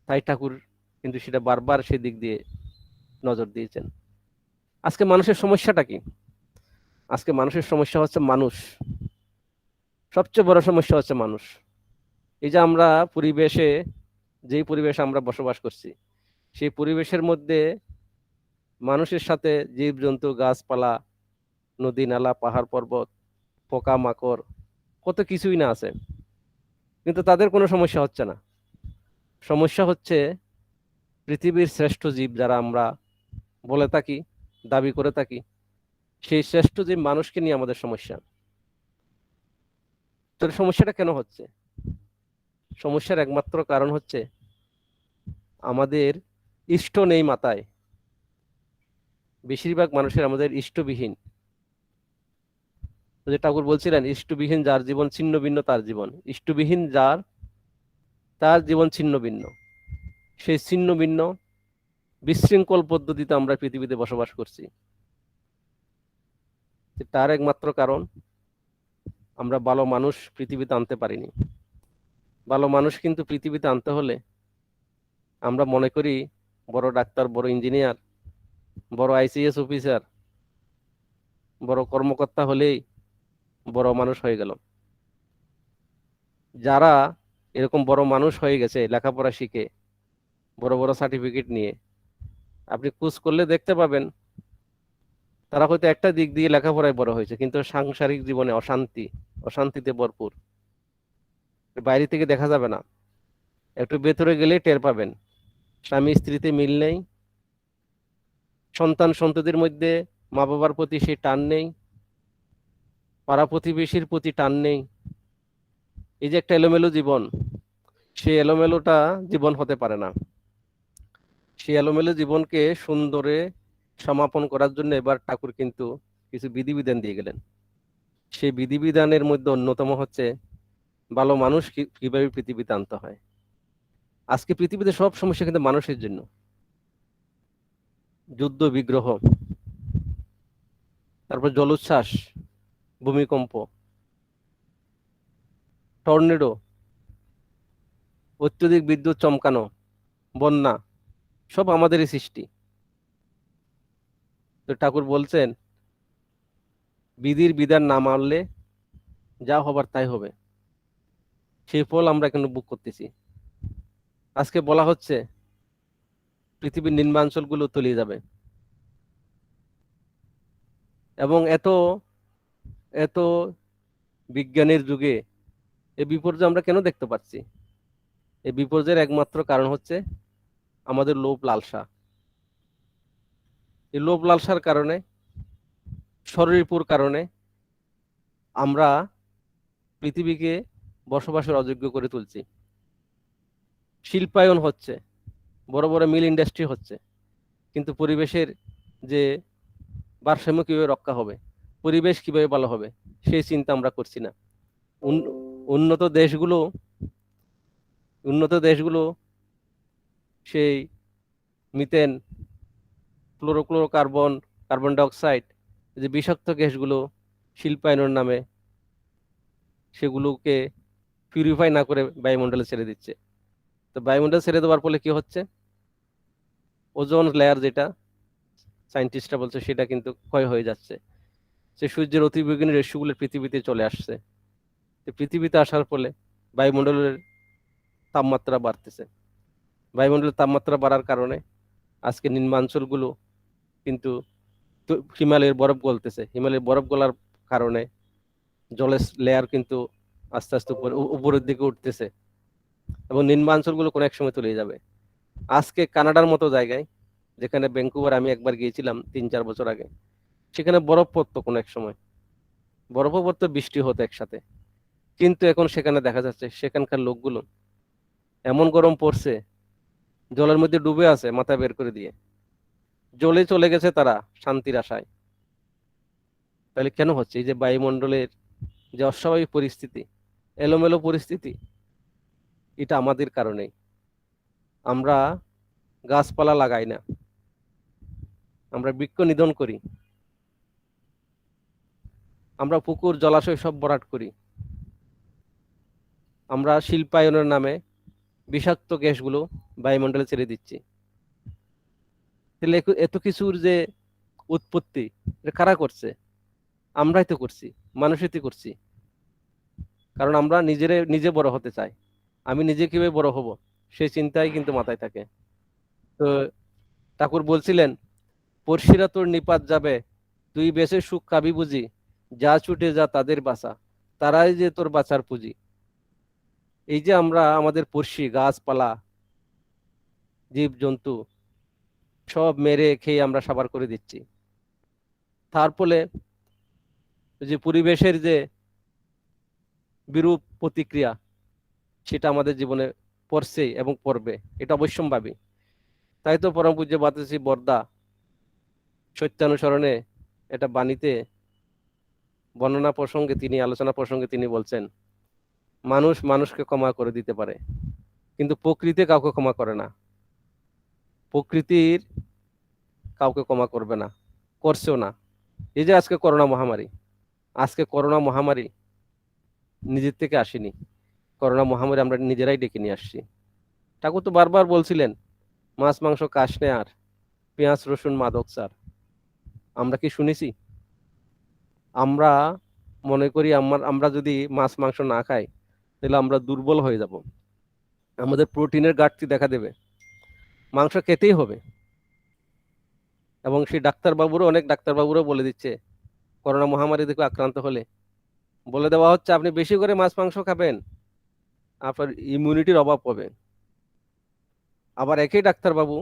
তাই ঠাকুর কিন্তু সেটা বারবার সেদিক দিয়ে নজর দিয়েছেন। আজকে মানুষের সমস্যাটা কি? আজকে মানুষের সমস্যা হচ্ছে মানুষ। সবচেয়ে বড় সমস্যা হচ্ছে মানুষ। এই যে আমরা পরিবেশে, যেই পরিবেশে আমরা বসবাস করছি, সেই পরিবেশের মধ্যে মানুষের সাথে জীবজন্তু, গাছপালা, নদী নালা, পাহাড় পর্বত, পোকা মাকড়, কত কিছুই না আছে, কিন্তু তাদের কোনো সমস্যা হচ্ছে না। সমস্যা হচ্ছে পৃথিবীর শ্রেষ্ঠ জীব যারা আমরা বলে থাকি, দাবি করে থাকি, সেই শ্রেষ্ঠ জীব মানুষকে নিয়ে আমাদের সমস্যা। তো সমস্যাটা কেন হচ্ছে? সমস্যার একমাত্র কারণ হচ্ছে আমাদের ইষ্ট নেই মাথায়। বেশিরভাগ মানুষের আমাদের ইষ্টবিহীন। যে ঠাকুর বলছিলেন ইষ্টবিহীন যার জীবন ছিন্ন ভিন্ন তার জীবন, ইষ্টবিহীন যার তার জীবন ছিন্ন ভিন্ন। সেই ছিন্ন ভিন্ন বিশৃঙ্খল পদ্ধতিতে আমরা পৃথিবীতে বসবাস করছি। তার একমাত্র কারণ আমরা ভালো মানুষ পৃথিবীতে আনতে পারিনি। ভালো মানুষ কিন্তু পৃথিবীতে আনতে হলে আমরা মনে করি বড় ডাক্তার, বড় ইঞ্জিনিয়ার, বড় আইসিএস অফিসার, বড় কর্মকর্তা হলেই বড় মানুষ হয়ে গেল। যারা এরকম বড় মানুষ হয়ে গেছে লেখাপড়া শিখে, বড় বড় সার্টিফিকেট নিয়ে, আপনি খোঁজ করলে দেখতে পাবেন তারা হয়তো একটা দিক দিয়ে লেখাপড়ায় বড় হয়েছে, কিন্তু সাংসারিক জীবনে অশান্তিতে ভরপুর। বাইরে থেকে দেখা যাবে না, একটু ভেতরে গেলে টের পাবেন। স্বামী স্ত্রীতে মিল নেই, সন্তান সন্ততির মধ্যে মা বাবার প্রতি সেই টান নেই, পাড়া প্রতিবেশীর প্রতি টান নেই। এই যে একটা এলোমেলো জীবন, সেই এলোমেলোটা জীবন হতে পারে না। সেই এলোমেলো জীবনকে সুন্দরে সমাপন করার জন্য এবার ঠাকুর কিন্তু কিছু বিধিবিধান দিয়ে গেলেন। সেই বিধিবিধানের মধ্যে অন্যতম হচ্ছে ভালো মানুষ কিভাবে পৃথিবীতে আনতে হয়। আজকে পৃথিবীতে সব সমস্যা কিন্তু মানুষের জন্য। যুদ্ধ বিগ্রহ, তারপর জলোচ্ছ্বাস, ভূমিকম্প, টর্নেডো, অত্যধিক বিদ্যুৎ চমকানো, বন্যা, সব আমাদেরই সৃষ্টি। তো ঠাকুর বলছেন বিধির বিধান না মানলে যা হবার তাই হবে, সেই ফল আমরা কিন্তু ভোগ করতেছি। আজকে বলা হচ্ছে পৃথিবীর নিম্নাঞ্চলগুলো তলিয়ে যাবে, এবং এত এত বিজ্ঞানের যুগে এই বিপর্যয় আমরা কেন দেখতে পাচ্ছি? এই বিপর্যয়ের একমাত্র কারণ হচ্ছে আমাদের লোভ লালসা। এই লোভ লালসার কারণে, শরীরপুর কারণে আমরা পৃথিবীকে বসবাসের অযোগ্য করে তুলছি। শিল্পায়ন হচ্ছে, বড় বড় মিল ইন্ডাস্ট্রি হচ্ছে, কিন্তু পরিবেশের যে ভারসাম্য কিভাবে রক্ষা হবে, পরিবেশ কিভাবে ভালো হবে, সেই চিন্তা আমরা করছি না। উন্নত দেশগুলো সেই মিথেন, ক্লোরোকার্বন, কার্বন ডাইঅক্সাইড, যে বিষাক্ত গ্যাসগুলো শিল্পায়নের নামে সেগুলোকে পিউরিফাই না করে বায়ুমণ্ডলে ছেড়ে দিচ্ছে। তো বায়ুমণ্ডলে ছেড়ে দেওয়ার ফলে কি হচ্ছে? ওজোন লেয়ার, যেটা সায়েন্টিস্টরা বলছে, সেটা কিন্তু ক্ষয় হয়ে যাচ্ছে। সে সূর্যের অতিবেগুনি রশ্মিগুলো পৃথিবীতে চলে আসছে। পৃথিবীতে আসার ফলে বায়ুমণ্ডলের তাপমাত্রা বাড়তেছে। বায়ুমণ্ডলের তাপমাত্রা বাড়ার কারণে আজকে নিম্নাঞ্চলগুলো কিন্তু হিমালয়ের বরফ গলতেছে। হিমালয়ের বরফ গলার কারণে জলের লেয়ার কিন্তু আস্তে আস্তে উপরের দিকে উঠতেছে, এবং নিম্নাঞ্চলগুলো কোনো এক সময় তলিয়ে যাবে। আজকে কানাডার মতো জায়গায়, যেখানে ভ্যাঙ্কুভার আমি একবার গিয়েছিলাম 3-4 বছর আগে, সেখানে বরফ পড়তো কোনো এক সময়, বরফও পড়তো, বৃষ্টি হতো একসাথে। কিন্তু এখন সেখানে দেখা যাচ্ছে সেখানকার লোকগুলো এমন গরম পড়ছে, জলের মধ্যে ডুবে আছে মাথা বের করে দিয়ে, জলে চলে গেছে তারা শান্তির আশায়। তাহলে কেন হচ্ছে? এই যে বায়ুমণ্ডলের যে অস্বাভাবিক পরিস্থিতি, এলোমেলো পরিস্থিতি, এটা আমাদের কারণেই। আমরা গাছপালা লাগাই না, আমরা বৃক্ষ নিধন করি, আমরা পুকুর জলাশয় সব ভরাট করি, আমরা শিল্পায়নের নামে বিষাক্ত গ্যাসগুলো বায়ুমণ্ডলে ছেড়ে দিচ্ছি। তাহলে এত কিছুর যে উৎপত্তি, এটা কারা করছে? আমরাই তো করছি, মানুষই তো করছি। কারণ আমরা নিজে বড় হতে চাই। আমি নিজে কিভাবে বড় হব, সেই চিন্তাই কিন্তু মাথায় থাকে। তো ঠাকুর বলছিলেন, পড়শিরা তোর নিপাত যাবে, তুই বেঁচে সুখ খাবি বুঝি, যা ছুটে যা তাদের বাঁচা, তারাই যে তোর বাঁচার পুঁজি। এই যে আমরা আমাদের পড়শি, গাছপালা, জীব জন্তু সব মেরে খেয়ে আমরা সাবার করে দিচ্ছি। তার ফলে যে পরিবেশের যে বিরূপ প্রতিক্রিয়া, সেটা আমাদের জীবনে পড়ছে এবং পড়বে, এটা অবশ্যম্ভাবী। তাই তো পরম পূজ্য বাতাসী বরদা সত্যানুসরণে এটা বাণীতে বর্ণনা প্রসঙ্গে, আলোচনা প্রসঙ্গে তিনি বলছেন, মানুষ মানুষকে ক্ষমা করে দিতে পারে, কিন্তু প্রকৃতি কাউকে ক্ষমা করে না। প্রকৃতির কাউকে ক্ষমা করবে না, করছেও না। এই যে আজকে করোনা মহামারী নিজের থেকে আসেনি, করোনা মহামারী আমরা নিজেরাই ডেকে নিয়ে আসছি। ঠাকুর তো বারবার বলছিলেন, মাছ মাংস কাশ নে আর, পেঁয়াজ রসুন মাদক চার। আমরা কি শুনেছি? আমরা মনে করি আমরা যদি মাছ মাংস না খাই, তাহলে আমরা দুর্বল হয়ে যাব, আমাদের প্রোটিনের ঘাটতি দেখা দেবে, মাংস খেতেই হবে। এবং সেই অনেক ডাক্তারবাবুরও বলে দিচ্ছে করোনা মহামারী থেকে আক্রান্ত হলে বলে দেওয়া হচ্ছে আপনি বেশি করে মাছ মাংস খাবেন, আপনার ইমিউনিটির অভাব হবে। আবার একই ডাক্তারবাবু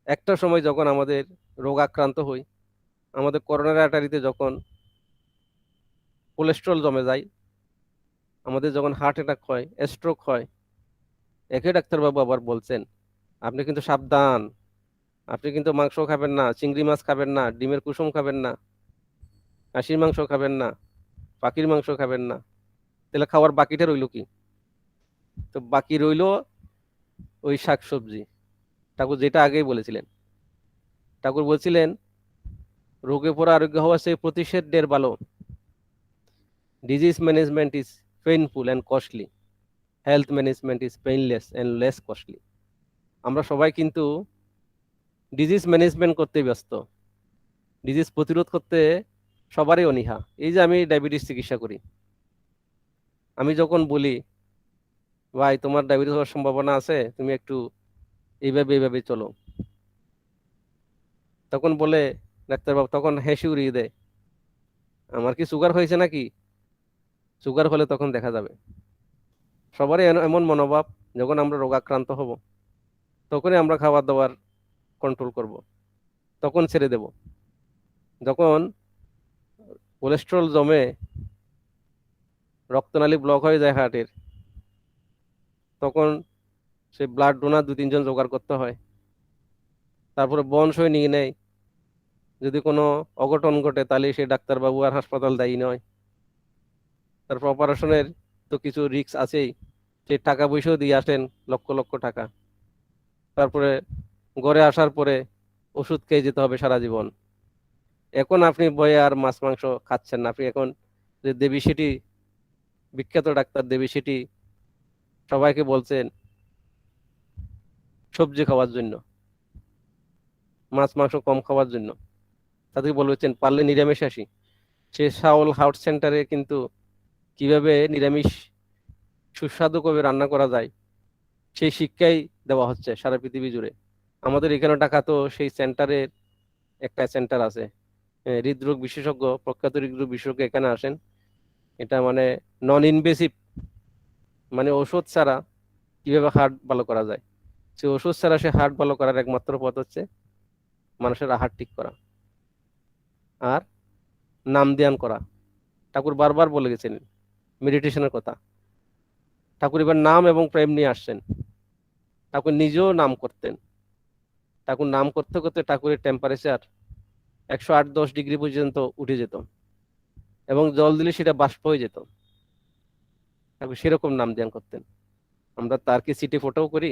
একটা সময় যখন আমাদের রোগ আক্রান্ত হই, আমাদের করোনার আর্টারিতে যখন কোলেস্ট্রল জমে যায়, আমাদের যখন হার্ট অ্যাটাক হয়, স্ট্রোক হয়, একই ডাক্তারবাবু আবার বলছেন আপনি কিন্তু সাবধান, আপনি কিন্তু মাংস খাবেন না, চিংড়ি মাছ খাবেন না, ডিমের কুসুম খাবেন না, খাসির মাংস খাবেন না, পাখির মাংস খাবেন না। তাহলে খাওয়ার বাকিটা রইল কি? তো বাকি রইল ওই শাকসবজি। ঠাকুর যেটা আগেই বলেছিলেন, ঠাকুর বলছিলেন রোগে পড়া আরোগ্য হওয়া সেই প্রতিষেধের ভালো। Disease management is painful and costly, health management is painless and less costly. আমরা সবাই কিন্তু ডিজিজ ম্যানেজমেন্ট করতে ব্যস্ত, ডিজিজ প্রতিরোধ করতে সবারই অনীহা। এই যে আমি ডায়াবেটিস চিকিৎসা করি, আমি যখন বলি ভাই তোমার ডায়াবেটিস হওয়ার সম্ভাবনা আছে, তুমি একটু এইভাবে চলো, তখন বলে ডাক্তারবাবু, তখন হেসে উড়িয়ে দেয়, আমার কি সুগার হয়েছে নাকি? সুগার হলে তখন দেখা যাবে। সবারই এমন মনোভাব, যখন আমরা রোগাক্রান্ত হব তখনই আমরা খাবার দাবার কন্ট্রোল করব, তখন ছেড়ে দেব। যখন কোলেস্ট্রল জমে রক্তনালী ব্লক হয়ে যায় হার্টের, তখন সে ব্লাড ডোনার 2-3 জন জোগাড় করতে হয়, তারপরে বনসই নিয়ে নেয়। যদি কোনো অঘটন ঘটে তাহলে সে ডাক্তারবাবু আর হাসপাতাল দায়ী নয়। তারপর অপারেশনের তো কিছু রিস্ক আছেই, সেই টাকা পয়সাও দিয়ে আসেন লক্ষ লক্ষ টাকা। তারপরে ঘরে আসার পরে ওষুধ খেয়ে যেতে হবে সারা জীবন। এখন আপনি বয়ে আর মাছ মাংস খাচ্ছেন না, আপনি এখন যে দেবী সেটি, বিখ্যাত ডাক্তার দেবী সেটি সবাইকে বলছেন সবজি খাওয়ার জন্য, মাছ মাংস কম খাওয়ার জন্য। তাদেরকে বলছেন পারলে নিরামিষ আসি। সে শাওল হাউস সেন্টারে কিন্তু কিভাবে নিরামিষ সুস্বাদু করে রান্না করা যায় সেই শিক্ষাই দেওয়া হচ্ছে সারা পৃথিবী জুড়ে। আমাদের এখানে ঢাকা তো সেই সেন্টারের একটা সেন্টার আছে, হৃদরোগ বিশেষজ্ঞ, প্রখ্যাত হৃদরোগ বিশেষজ্ঞ এখানে আসেন। এটা মানে নন ইনভেসিভ, মানে ওষুধ ছাড়া কিভাবে হার্ট ভালো করা যায়। সে ওষুধ ছাড়া সে হার্ট ভালো করার একমাত্র পথ হচ্ছে মানুষের আহার ঠিক করা আর নাম ধ্যান করা। ঠাকুর বারবার বলে গেছেন মেডিটেশনের কথা। ঠাকুর এবার নাম এবং প্রেম নিয়ে আসছেন। ঠাকুর নিজেও নাম করতেন। ঠাকুর নাম করতে করতে ঠাকুরের টেম্পারেচার 108-10 ডিগ্রি পর্যন্ত উঠে যেত এবং জল দিলে সেটা বাষ্প হয়ে যেত। ঠাকুর সেরকম নাম ধ্যান করতেন। আমরা তার কি সিটি ফটোও করি?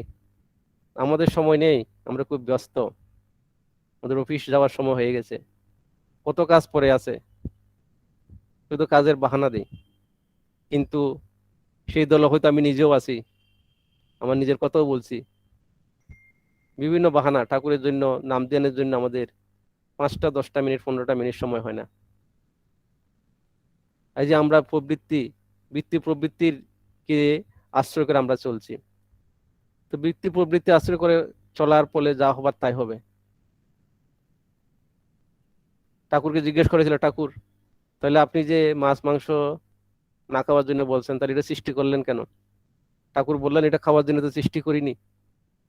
আমাদের সময় নেই, আমরা খুব ব্যস্ত, আমাদের অফিস যাওয়ার সময় হয়ে গেছে, কত কাজ পড়ে আছে, শুধু কাজের বাহানা দিই। কিন্তু সেই দলে হয়তো আমি নিজেও আছি, আমার নিজের কথাও বলছি। বিভিন্ন বাহানা, ঠাকুরের জন্য নাম ধ্যানের জন্য আমাদের 5টা 10টা মিনিট 15টা মিনিট সময় হয় না। এই যে আমরা বৃত্তি প্রবৃত্তির কে আশ্রয় করে আমরা চলছি। তো বৃত্তি প্রবৃত্তি আশ্রয় করে চলার ফলে যা হবার তাই হবে। ঠাকুরকে জিজ্ঞেস করেছিল, ঠাকুর তাহলে আপনি যে মাছ মাংস না খাওয়ার জন্য বলছেন, তাহলে এটা সৃষ্টি করলেন কেন? ঠাকুর বললেন এটা খাওয়ার জন্য তো সৃষ্টি করিনি,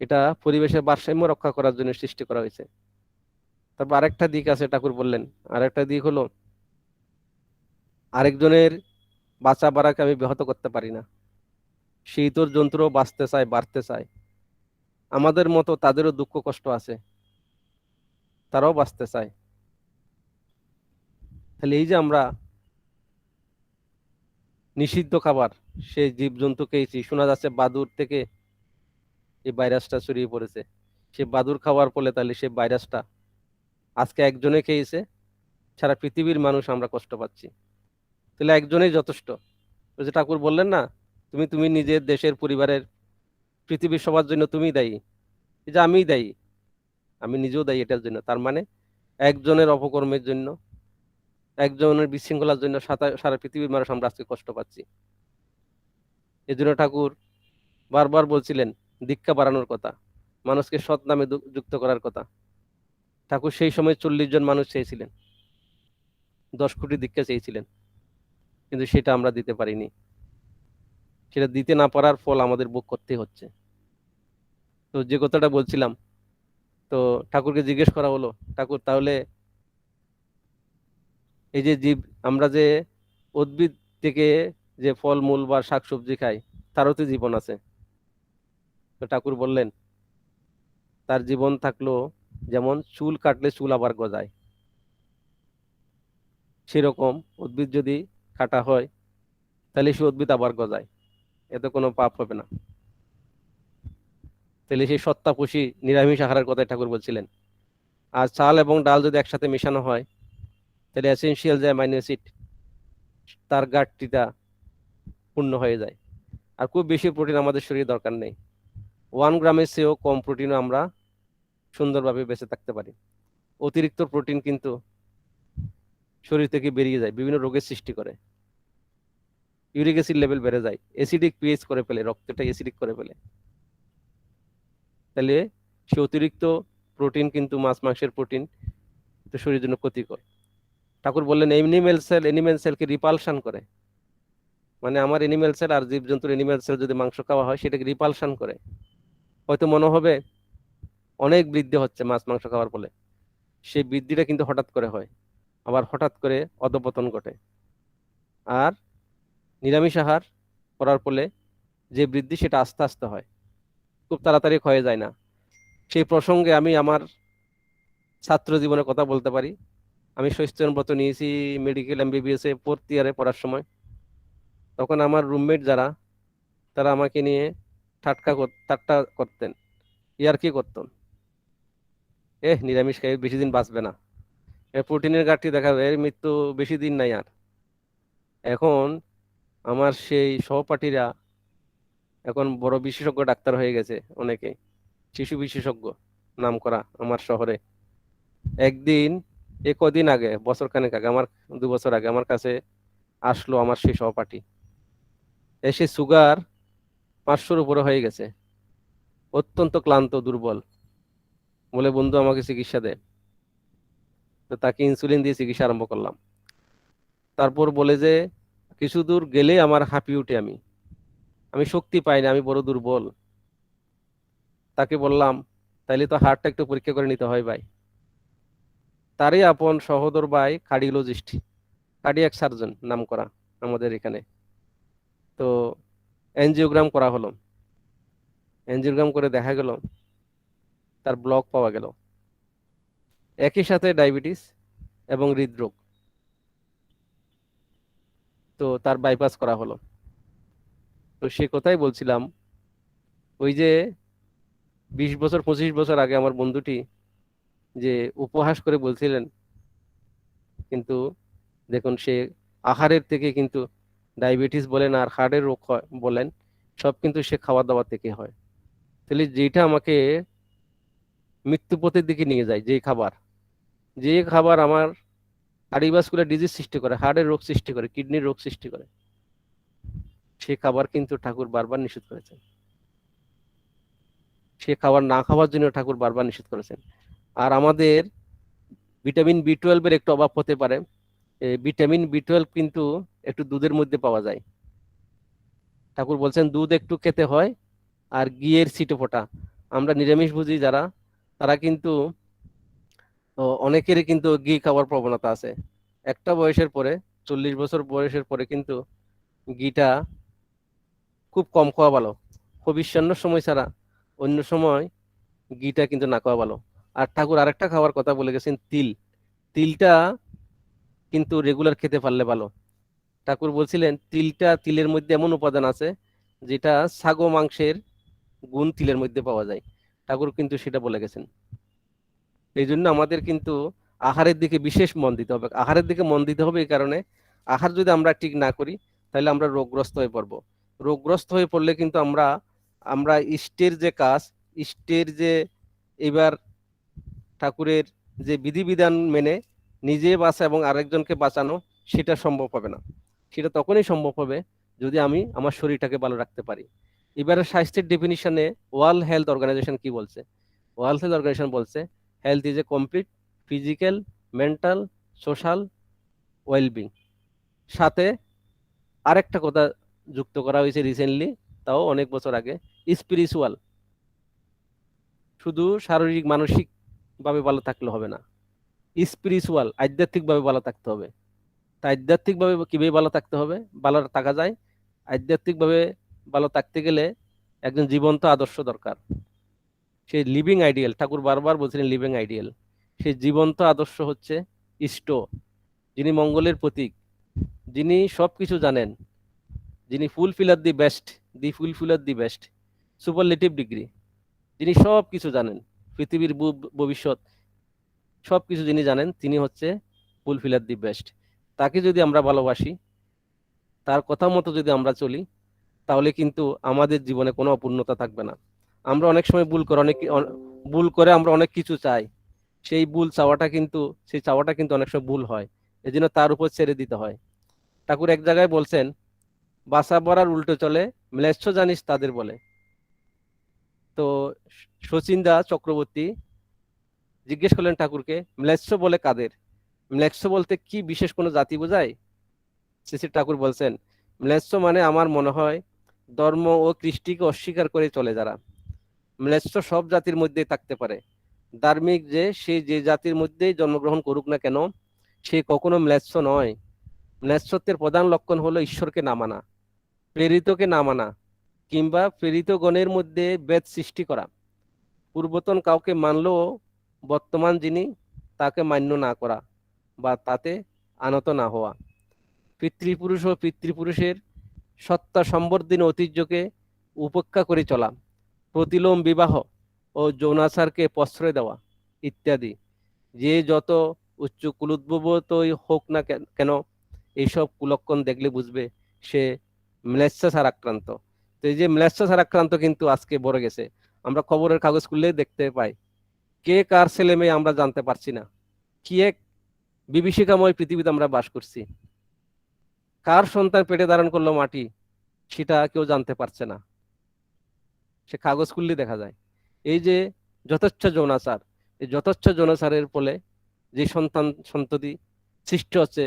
এটা পরিবেশের ভারসাম্য রক্ষা করার জন্য সৃষ্টি করা হয়েছে। তারপর আরেকটা দিক আছে, ঠাকুর বললেন আরেকটা দিক হলো আরেকজনের বাঁচা বাড়াকে আমি ব্যাহত করতে পারি না। সেই তোর যন্ত্র বাঁচতে চায়, বাড়তে চায়, আমাদের মতো তাদেরও দুঃখ কষ্ট আছে, তারাও বাঁচতে চায়। তাহলে এই যে আমরা নিষিদ্ধ খাবার সেই জীবজন্তু খেয়েছি, শোনা যাচ্ছে বাদুর থেকে এই ভাইরাসটা ছড়িয়ে পড়েছে। সে বাদুর খাওয়ার ফলে তাহলে সে ভাইরাসটা আজকে একজনে খেয়েছে, সারা পৃথিবীর মানুষ আমরা কষ্ট পাচ্ছি। তাহলে একজনেই যথেষ্ট। ওই যে ঠাকুর বললেন না, তুমি নিজের দেশের পরিবারের পৃথিবীর সবার জন্য তুমি দায়ী, এই যে আমিই দায়ী, আমি নিজেও দায়ী এটার জন্য। তার মানে একজনের অপকর্মের জন্য, একজনের বিশৃঙ্খলার জন্য সারা পৃথিবীর মানুষ আমরা আজকে কষ্ট পাচ্ছি। এই জন্য ঠাকুর বারবার বলছিলেন দীক্ষা বাড়ানোর কথা, মানুষকে সৎ নামে যুক্ত করার কথা। ঠাকুর সেই সময় 40 জন মানুষ চেয়েছিলেন, 10 কোটি দীক্ষা চেয়েছিলেন, কিন্তু সেটা আমরা দিতে পারিনি। সেটা দিতে না পারার ফল আমাদের ভোগ করতে হচ্ছে। তো যে কথাটা বলছিলাম, তো ঠাকুরকে জিজ্ঞেস করা হলো, ঠাকুর তাহলে এই যে জীব, আমরা যে উদ্ভিদ থেকে যে ফল মূল বা শাকসবজি খাই, তারও তো জীবন আছে। তো ঠাকুর বললেন, তার জীবন থাকলো যেমন চুল কাটলে চুল আবার গজায়, সেরকম উদ্ভিদ যদি কাটা হয় তাহলে সে উদ্ভিদ আবার গজায়, এতে কোনো পাপ হবে না। তাহলে সেই সত্তাপুষি নিরামিষ আহারের কথাই ঠাকুর বলছিলেন। আর চাল এবং ডাল যদি একসাথে মেশানো হয় তাহলে এসেনশিয়াল যে অ্যামাইনো অ্যাসিড, তার ঘাটতিটা পূর্ণ হয়ে যায়। আর খুব বেশি প্রোটিন আমাদের শরীরে দরকার নেই, 1 গ্রামের চেয়েও কম প্রোটিনও আমরা সুন্দরভাবে বেঁচে থাকতে পারি। অতিরিক্ত প্রোটিন কিন্তু শরীর থেকে বেরিয়ে যায়, বিভিন্ন রোগের সৃষ্টি করে, ইউরিক অ্যাসিড লেভেল বেড়ে যায়, অ্যাসিডিক পিএইচ করে ফেলে, রক্তটা অ্যাসিডিক করে ফেলে। তাহলে সে অতিরিক্ত প্রোটিন কিন্তু মাছ মাংসের প্রোটিন তো শরীরের জন্য ক্ষতিকর। ঠাকুর বললেন এনিম্যাল সেলকে রিপালশন করে, মানে আমার এনিম্যাল সেল আর জীবজন্তুর এনিম্যাল সেল যদি মাংস খাওয়া হয় সেটাকে রিপালশন করে। হয়তো মনে হবে অনেক বৃদ্ধি হচ্ছে মাছ মাংস খাওয়ার ফলে, সেই বৃদ্ধিটা কিন্তু হঠাৎ করে হয়, আবার হঠাৎ করে অধপতন ঘটে। আর নিরামিষ আহার করার ফলে যে বৃদ্ধি সেটা আস্তে আস্তে হয়, খুব তাড়াতাড়ি ক্ষয়ে যায় না। সেই প্রসঙ্গে আমি আমার ছাত্র জীবনের কথা বলতে পারি। আমি স্বস্তিব্রত নিয়েছি মেডিকেল MBBS 4th ইয়ারে পড়ার সময়। তখন আমার রুমমেট যারা, তারা আমাকে নিয়ে ঠাট্টা করতেন, ইয়ার্কি করতেন, নিরামিষ খাই বেশি দিন বাঁচবে না, প্রোটিনের ঘাটতি দেখা যাবে, এর মৃত্যু বেশি দিন নাই আর। এখন আমার সেই সহপাঠীরা এখন বড় বিশেষজ্ঞ ডাক্তার হয়ে গেছে, অনেকে শিশু বিশেষজ্ঞ নাম করা আমার শহরে। একদিন কদিন আগে, বছর খানেক আগে, আমার 2 বছর আগে আমার কাছে আসলো আমার সেই সহপাঠী, এসে সুগার 500-র উপরে হয়ে গেছে, অত্যন্ত ক্লান্ত দুর্বল, বলে বন্ধু আমাকে চিকিৎসা দে। তো তাকে ইনসুলিন দিয়ে চিকিৎসা আরম্ভ করলাম। তারপর বলে যে কিছু দূর গেলে আমার হাঁপিয়ে উঠে, আমি শক্তি পাই না, আমি বড় দুর্বল। তাকে বললাম তাইলে তো হার্টটা একটু পরীক্ষা করে নিতে হয় ভাই। তারই আপন সহোদর ভাই কার্ডিওলজিস্ট, কার্ডিয়াক সার্জন নাম করা আমাদের এখানে। তো এনজিওগ্রাম করা হলো, এনজিওগ্রাম করে দেখা গেল তার ব্লক পাওয়া গেল, একই সাথে ডায়াবেটিস এবং হৃদরোগ। তো তার বাইপাস করা হলো। তো সে কথাই বলছিলাম, ওই যে 20 বছর 25 বছর আগে আমার বন্ধুটি যে উপহাস করে বলছিলেন, কিন্তু দেখুন সে আহারের থেকে কিন্তু ডায়াবেটিস বলেন আর হার্টের রোগ বলেন, সব কিন্তু সে খাওয়া দাওয়া থেকে হয়। তাহলে যেটা আমাকে মৃত্যু পথের দিকে নিয়ে যায়, যে খাবার আমার কার্ডিওভাস্কুলার ডিজিজ সৃষ্টি করে, হার্টের রোগ সৃষ্টি করে, কিডনির রোগ সৃষ্টি করে, সে খাবার কিন্তু ঠাকুর বারবার নিষেধ করেছেন। সে খাবার না খাওয়ার জন্য ঠাকুর বারবার নিষেধ করেছেন। আর আমাদের ভিটামিন B12 এর একটু অভাব হতে পারে। ভিটামিন B12 কিন্তু একটু দুধের মধ্যে পাওয়া যায়। ঠাকুর বলছেন দুধ একটু খেতে হয় আর ঘিয়ের ছিটে ফোঁটা। আমরা নিরামিষ ভোজী যারা, তারা কিন্তু অনেকেরই কিন্তু ঘি খাওয়ার প্রবণতা আছে। একটা বয়সের পরে, 40 বছর বয়সের পরে কিন্তু ঘিটা খুব কম খাওয়া ভালো। ভবিষ্যন্ন সময় ছাড়া অন্য সময় ঘিটা কিন্তু না খাওয়া ভালো। আর ঠাকুর আরেকটা খাওয়ার কথা বলে গেছেন, তিলটা কিন্তু রেগুলার খেতে পারলে ভালো। ঠাকুর বলছিলেন তিলের মধ্যে এমন উপাদান আছে যেটা ছাগো মাংসের গুণ তিলের মধ্যে পাওয়া যায়। ঠাকুর কিন্তু সেটা বলে গেছেন। এই জন্য আমাদের কিন্তু আহারের দিকে বিশেষ মন দিতে হবে। আহারের দিকে মন দিতে হবে এই কারণে, আহার যদি আমরা ঠিক না করি তাহলে আমরা রোগগ্রস্ত হয়ে পড়বো। রোগগ্রস্ত হয়ে পড়লে কিন্তু আমরা ইষ্টের যে কাজ, ইষ্টের যে এবার ঠাকুরের যে বিধিবিধান মেনে নিজে বাঁচা এবং আরেকজনকে বাঁচানো, সেটা সম্ভব হবে না। সেটা তখনই সম্ভব হবে যদি আমি আমার শরীরটাকে ভালো রাখতে পারি। এবারে স্বাস্থ্যের ডেফিনিশনে ওয়ার্ল্ড হেলথ অর্গানাইজেশন কি বলছে? ওয়ার্ল্ড হেলথ অর্গানাইজেশন বলছে health is a complete physical, mental, social wellbeing. সাথে আরেকটা কথা যুক্ত করা হয়েছে রিসেন্টলি, তাও অনেক বছর আগে, স্পিরিচুয়াল। শুধু শারীরিক মানসিক ভাবে ভালো থাকলে হবে না, স্পিরিচুয়াল আধ্যাত্মিক ভাবে ভালো থাকতে হবে। তা আধ্যাত্মিক ভাবে কিভাবে ভালো থাকতে হবে, ভালো থাকা যায়? আধ্যাত্মিক ভাবে ভালো থাকতে গেলে একজন জীবন্ত আদর্শ দরকার। সেই লিভিং আইডিয়াল, ঠাকুর বারবার বলছিলেন লিভিং আইডিয়াল। সেই জীবন্ত আদর্শ হচ্ছে ইষ্ট, যিনি মঙ্গলের প্রতীক, যিনি সবকিছু জানেন, যিনি ফুলফিলার the best, the ফুলফিলার the best, superlative degree, যিনি সব কিছু জানেন, পৃথিবীর ভবিষ্যৎ সবকিছু যিনি জানেন, তিনি হচ্ছে ফুলফিলার দি বেস্ট। তাকে যদি আমরা ভালোবাসি, তার কথা মতো যদি আমরা চলি, তাহলে কিন্তু আমাদের জীবনে কোনো অপূর্ণতা থাকবে না। আমরা অনেক সময় ভুল করে আমরা অনেক কিছু চাই, সেই চাওয়াটা কিন্তু অনেক সময় ভুল হয়, এজন্য তার উপর ছেড়ে দিতে হয়। ঠাকুর এক জায়গায় বলছেন, বাসা বরার উল্টো চলে, ম্লেচ্ছ জানিস তাদের বলে। তো শচীনদা চক্রবর্তী জিজ্ঞেস করলেন ঠাকুরকে, ম্লেচ্ছ বলে কাদের? ম্লেচ্ছ বলতে কি বিশেষ কোনো জাতি বোঝায়? শ্রী ঠাকুর বলছেন, ম্লেচ্ছ মানে আমার মনে হয় ধর্ম ও কৃষ্টিকে অস্বীকার করে চলে যারা। ম্লেচ্ছ সব জাতির মধ্যেই থাকতে পারে। ধার্মিক সে যে জাতির মধ্যেই জন্মগ্রহণ করুক না কেন, সে কখনো ম্লেচ্ছ নয়। ম্লেচ্ছত্বের প্রধান লক্ষণ হলো ঈশ্বরকে না মানা, প্রেরিতকে না মানা, কিংবা প্রেরিতগণের মধ্যে ভেদ সৃষ্টি করা। পূর্বতন কাউকে মানলেও বর্তমান যিনি তাকে মান্য না করা বা তাতে আনত না হওয়া। পিতৃপুরুষ ও পিতৃপুরুষের সত্তা সম্বর্ধীন ঐতিহ্যকে উপেক্ষা করে চলা, প্রতিলোম বিবাহ ও যৌনাচারকে প্রশ্রয় দেওয়া ইত্যাদি। যে যত উচ্চ কুলোদ্ভূতই হোক না কেন, এইসব কুলক্ষণ দেখলে বুঝবে সে ম্লেচ্ছাচার আক্রান্ত। তো এই যে ম্লেচ্ছাচার আক্রান্ত কিন্তু আজকে বড় গেছে। আমরা খবরের কাগজ খুললে দেখতে পাই, কে কার ছেলে মেয়ে আমরা জানতে পারছি না। কি এক বিভীষিকাময় পৃথিবীতে আমরা বাস করছি। কার সন্তান পেটে ধারণ করলো মাটি, সেটা কেউ জানতে পারছে না, সে কাগজ খুললে দেখা যায়। এই যে যথেচ্ছ যৌনাচার, এই যথেচ্ছ যৌনাচারের ফলে যে সন্ততি সৃষ্টি হচ্ছে,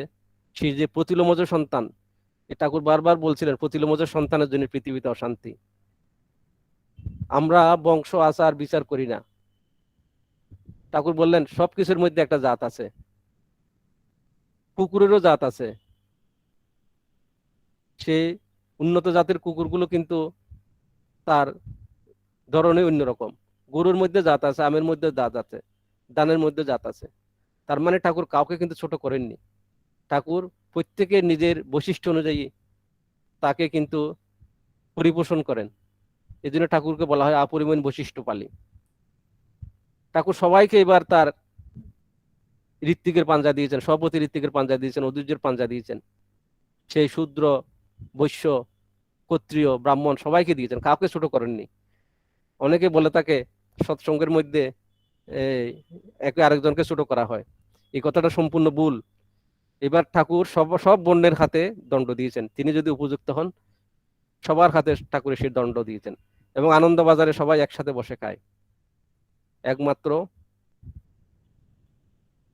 সেই যে প্রতিলোমজ সন্তান, ঠাকুর বারবার বলছিলেন প্রতিলোমজ সন্তানের জন্য পৃথিবীতে অশান্তি। আমরা বংশ আচার বিচার করি না। ঠাকুর বললেন সবকিছুর মধ্যে একটা জাত আছে, কুকুরেরও জাত আছে। সে উন্নত জাতের কুকুরগুলো কিন্তু তার ধরনে অন্যরকম। গরুর মধ্যে জাত আছে, আমের মধ্যে জাত আছে, ধানের মধ্যে জাত আছে। তার মানে ঠাকুর কাউকে কিন্তু ছোট করেননি। ঠাকুর প্রত্যেকের নিজের বৈশিষ্ট্য অনুযায়ী তাকে কিন্তু পরিপোষণ করেন। এই জন্য ঠাকুরকে বলা হয় অপরিমেয় বৈশিষ্ট্যপালী। ঠাকুর সবাইকে এবার তার ঋত্বিকের পাঞ্জা দিয়েছেন, সভাপতি ঋত্বিকের পাঞ্জা দিয়েছেন, ঐতিহ্যের পাঞ্জা দিয়েছেন। সেই শূদ্র, বৈশ্য, ক্ষত্রিয়, ব্রাহ্মণ সবাইকে দিয়েছেন, কাউকে ছোট করেননি। অনেকে বলে তাকে সৎসঙ্গের মধ্যে একে আরেকজনকে ছোট করা হয়, এই কথাটা সম্পূর্ণ ভুল। এবার ঠাকুর সব বর্ণের হাতে দণ্ড দিয়েছেন। তিনি যদি উপযুক্ত হন, সবার হাতে ঠাকুরের সেই দণ্ড দিয়েছেন। এবং আনন্দবাজারে সবাই একসাথে বসে খায়। একমাত্র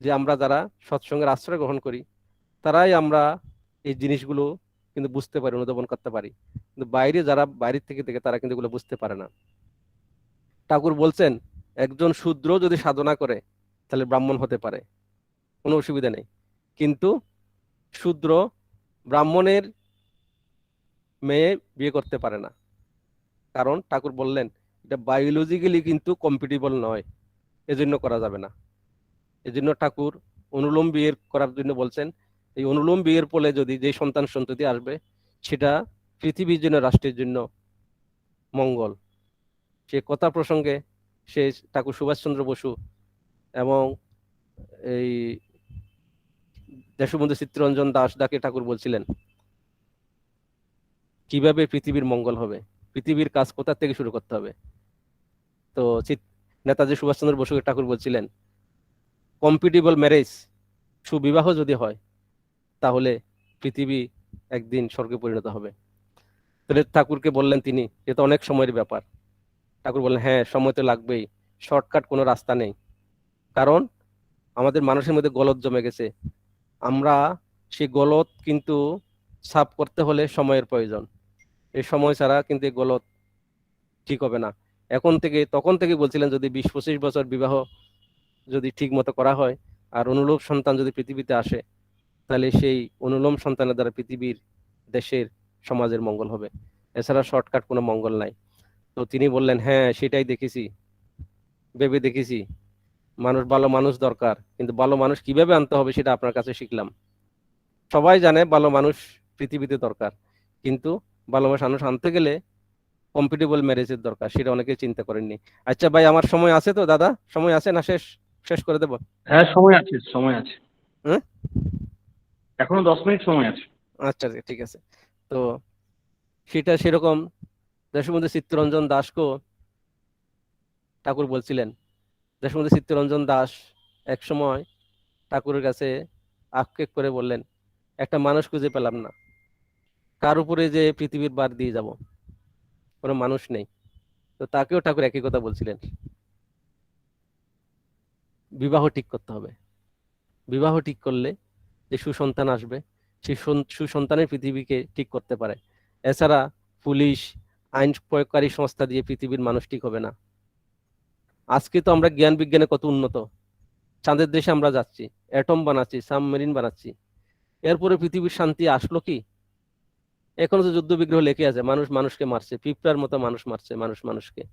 যে আমরা যারা সৎসঙ্গের আশ্রয় গ্রহণ করি, তারাই আমরা এই জিনিসগুলো কিন্তু বুঝতে পারি, অনুধাবন করতে পারি। কিন্তু বাইরে যারা বাইরের থেকে দেখে, তারা কিন্তু এগুলো বুঝতে পারে না। ঠাকুর বলছেন, একজন শূদ্র যদি সাধনা করে তাহলে ব্রাহ্মণ হতে পারে, কোনো অসুবিধা নেই। কিন্তু শূদ্র ব্রাহ্মণের মেয়ে বিয়ে করতে পারে না। কারণ ঠাকুর বললেন এটা বায়োলজিক্যালি কিন্তু কম্পিটিবল নয়, এজন্য করা যাবে না। এজন্য ঠাকুর অনুলোম বিয়ের করার জন্য বলছেন। এই অনুলোম বিয়ের ফলে যদি যে সন্তান সন্ততি আসবে, সেটা পৃথিবীর জন্য, রাষ্ট্রের জন্য মঙ্গল। সে কথা প্রসঙ্গে সে ঠাকুর সুভাষচন্দ্র বসু এবং এই দেশবন্ধু চিত্তরঞ্জন দাসদাকে ঠাকুর বলছিলেন কিভাবে পৃথিবীর মঙ্গল হবে, পৃথিবীর কাজ কোথা থেকে শুরু করতে হবে। তো নেতাজি সুভাষচন্দ্র বসুকে ঠাকুর বলছিলেন, কম্পিটিবল ম্যারেজ, সুবিবাহ যদি হয়, তাহলে পৃথিবী একদিন স্বর্গে পরিণত হবে। তাহলে ঠাকুরকে বললেন তিনি, এটা অনেক সময়ের ব্যাপার। ঠাকুর বললেন, হ্যাঁ সময় তো লাগবেই, শর্টকাট কোনো রাস্তা নেই। কারণ আমাদের মানুষের মধ্যে গলদ জমে গেছে। আমরা সেই গলদ কিন্তু সাফ করতে হলে সময়ের প্রয়োজন। এই সময় ছাড়া কিন্তু এই গলদ ঠিক হবে না। তখন থেকে বলছিলেন যদি 20-25 বছর বিবাহ যদি ঠিক মতো করা হয় আর অনুলোম সন্তান যদি পৃথিবীতে আসে, তাহলে সেই অনুলোম সন্তানের দ্বারা পৃথিবীর, দেশের, সমাজের মঙ্গল হবে। এছাড়া শর্টকাট কোনো মঙ্গল নাই। তো তিনি বললেন, হ্যাঁ সেটাই দেখেছি, ভেবে দেখেছি, ভালো মানুষ দরকার, কিন্তু ভালো মানুষ কিভাবে আনতে হবে সেটা আপনার কাছে শিখলাম। সবাই জানে ভালো মানুষ পৃথিবীতে দরকার, কিন্তু ভালো মানুষ আনতে গেলে কম্পিটেবল ম্যারেজের দরকার, সেটা অনেকে চিন্তা করেননি। আচ্ছা ভাই, আমার সময় আছে তো দাদা? সময় আছে না শেষ শেষ করে দেব? হ্যাঁ, সময় আছে, সময় আছে, হ্যাঁ, এখনো 10 মিনিট সময় আছে। আচ্ছা ঠিক আছে। তো সেটা সেরকম দেশবন্ধু চিত্তরঞ্জন দাসকেও ঠাকুর বলছিলেন। দেশবন্ধু চিত্তরঞ্জন দাস এক সময় ঠাকুরের কাছে আক্ষেপ করে বললেন, একটা মানুষ খুঁজে পেলাম না, কার উপরে যে পৃথিবীর বার দিয়ে যাব, কোনো মানুষ নেই। তো তাকেও ঠাকুর একই কথা বলছিলেন, বিবাহ ঠিক করতে হবে। বিবাহ ঠিক করলে যে সুসন্তান আসবে, সেই সুসন্তানের পৃথিবীকে ঠিক করতে পারে। এছাড়া পুলিশ, আইন প্রয়োগকারী সংস্থা দিয়ে পৃথিবীর মানুষ ঠিক হবে না। আজকে তো আমরা জ্ঞান বিজ্ঞানে কত উন্নত, চাঁদের দেশে আমরা যাচ্ছি, অ্যাটম বানাচ্ছি, সাবমেরিন বানাচ্ছি, এরপরে পৃথিবীর শান্তি আসলো কি? এখনো তো যুদ্ধ বিগ্রহ লেগে আছে, মানুষ মানুষকে মারছে, পিঁপড়ার মতো মানুষ মারছে মানুষ মানুষকে।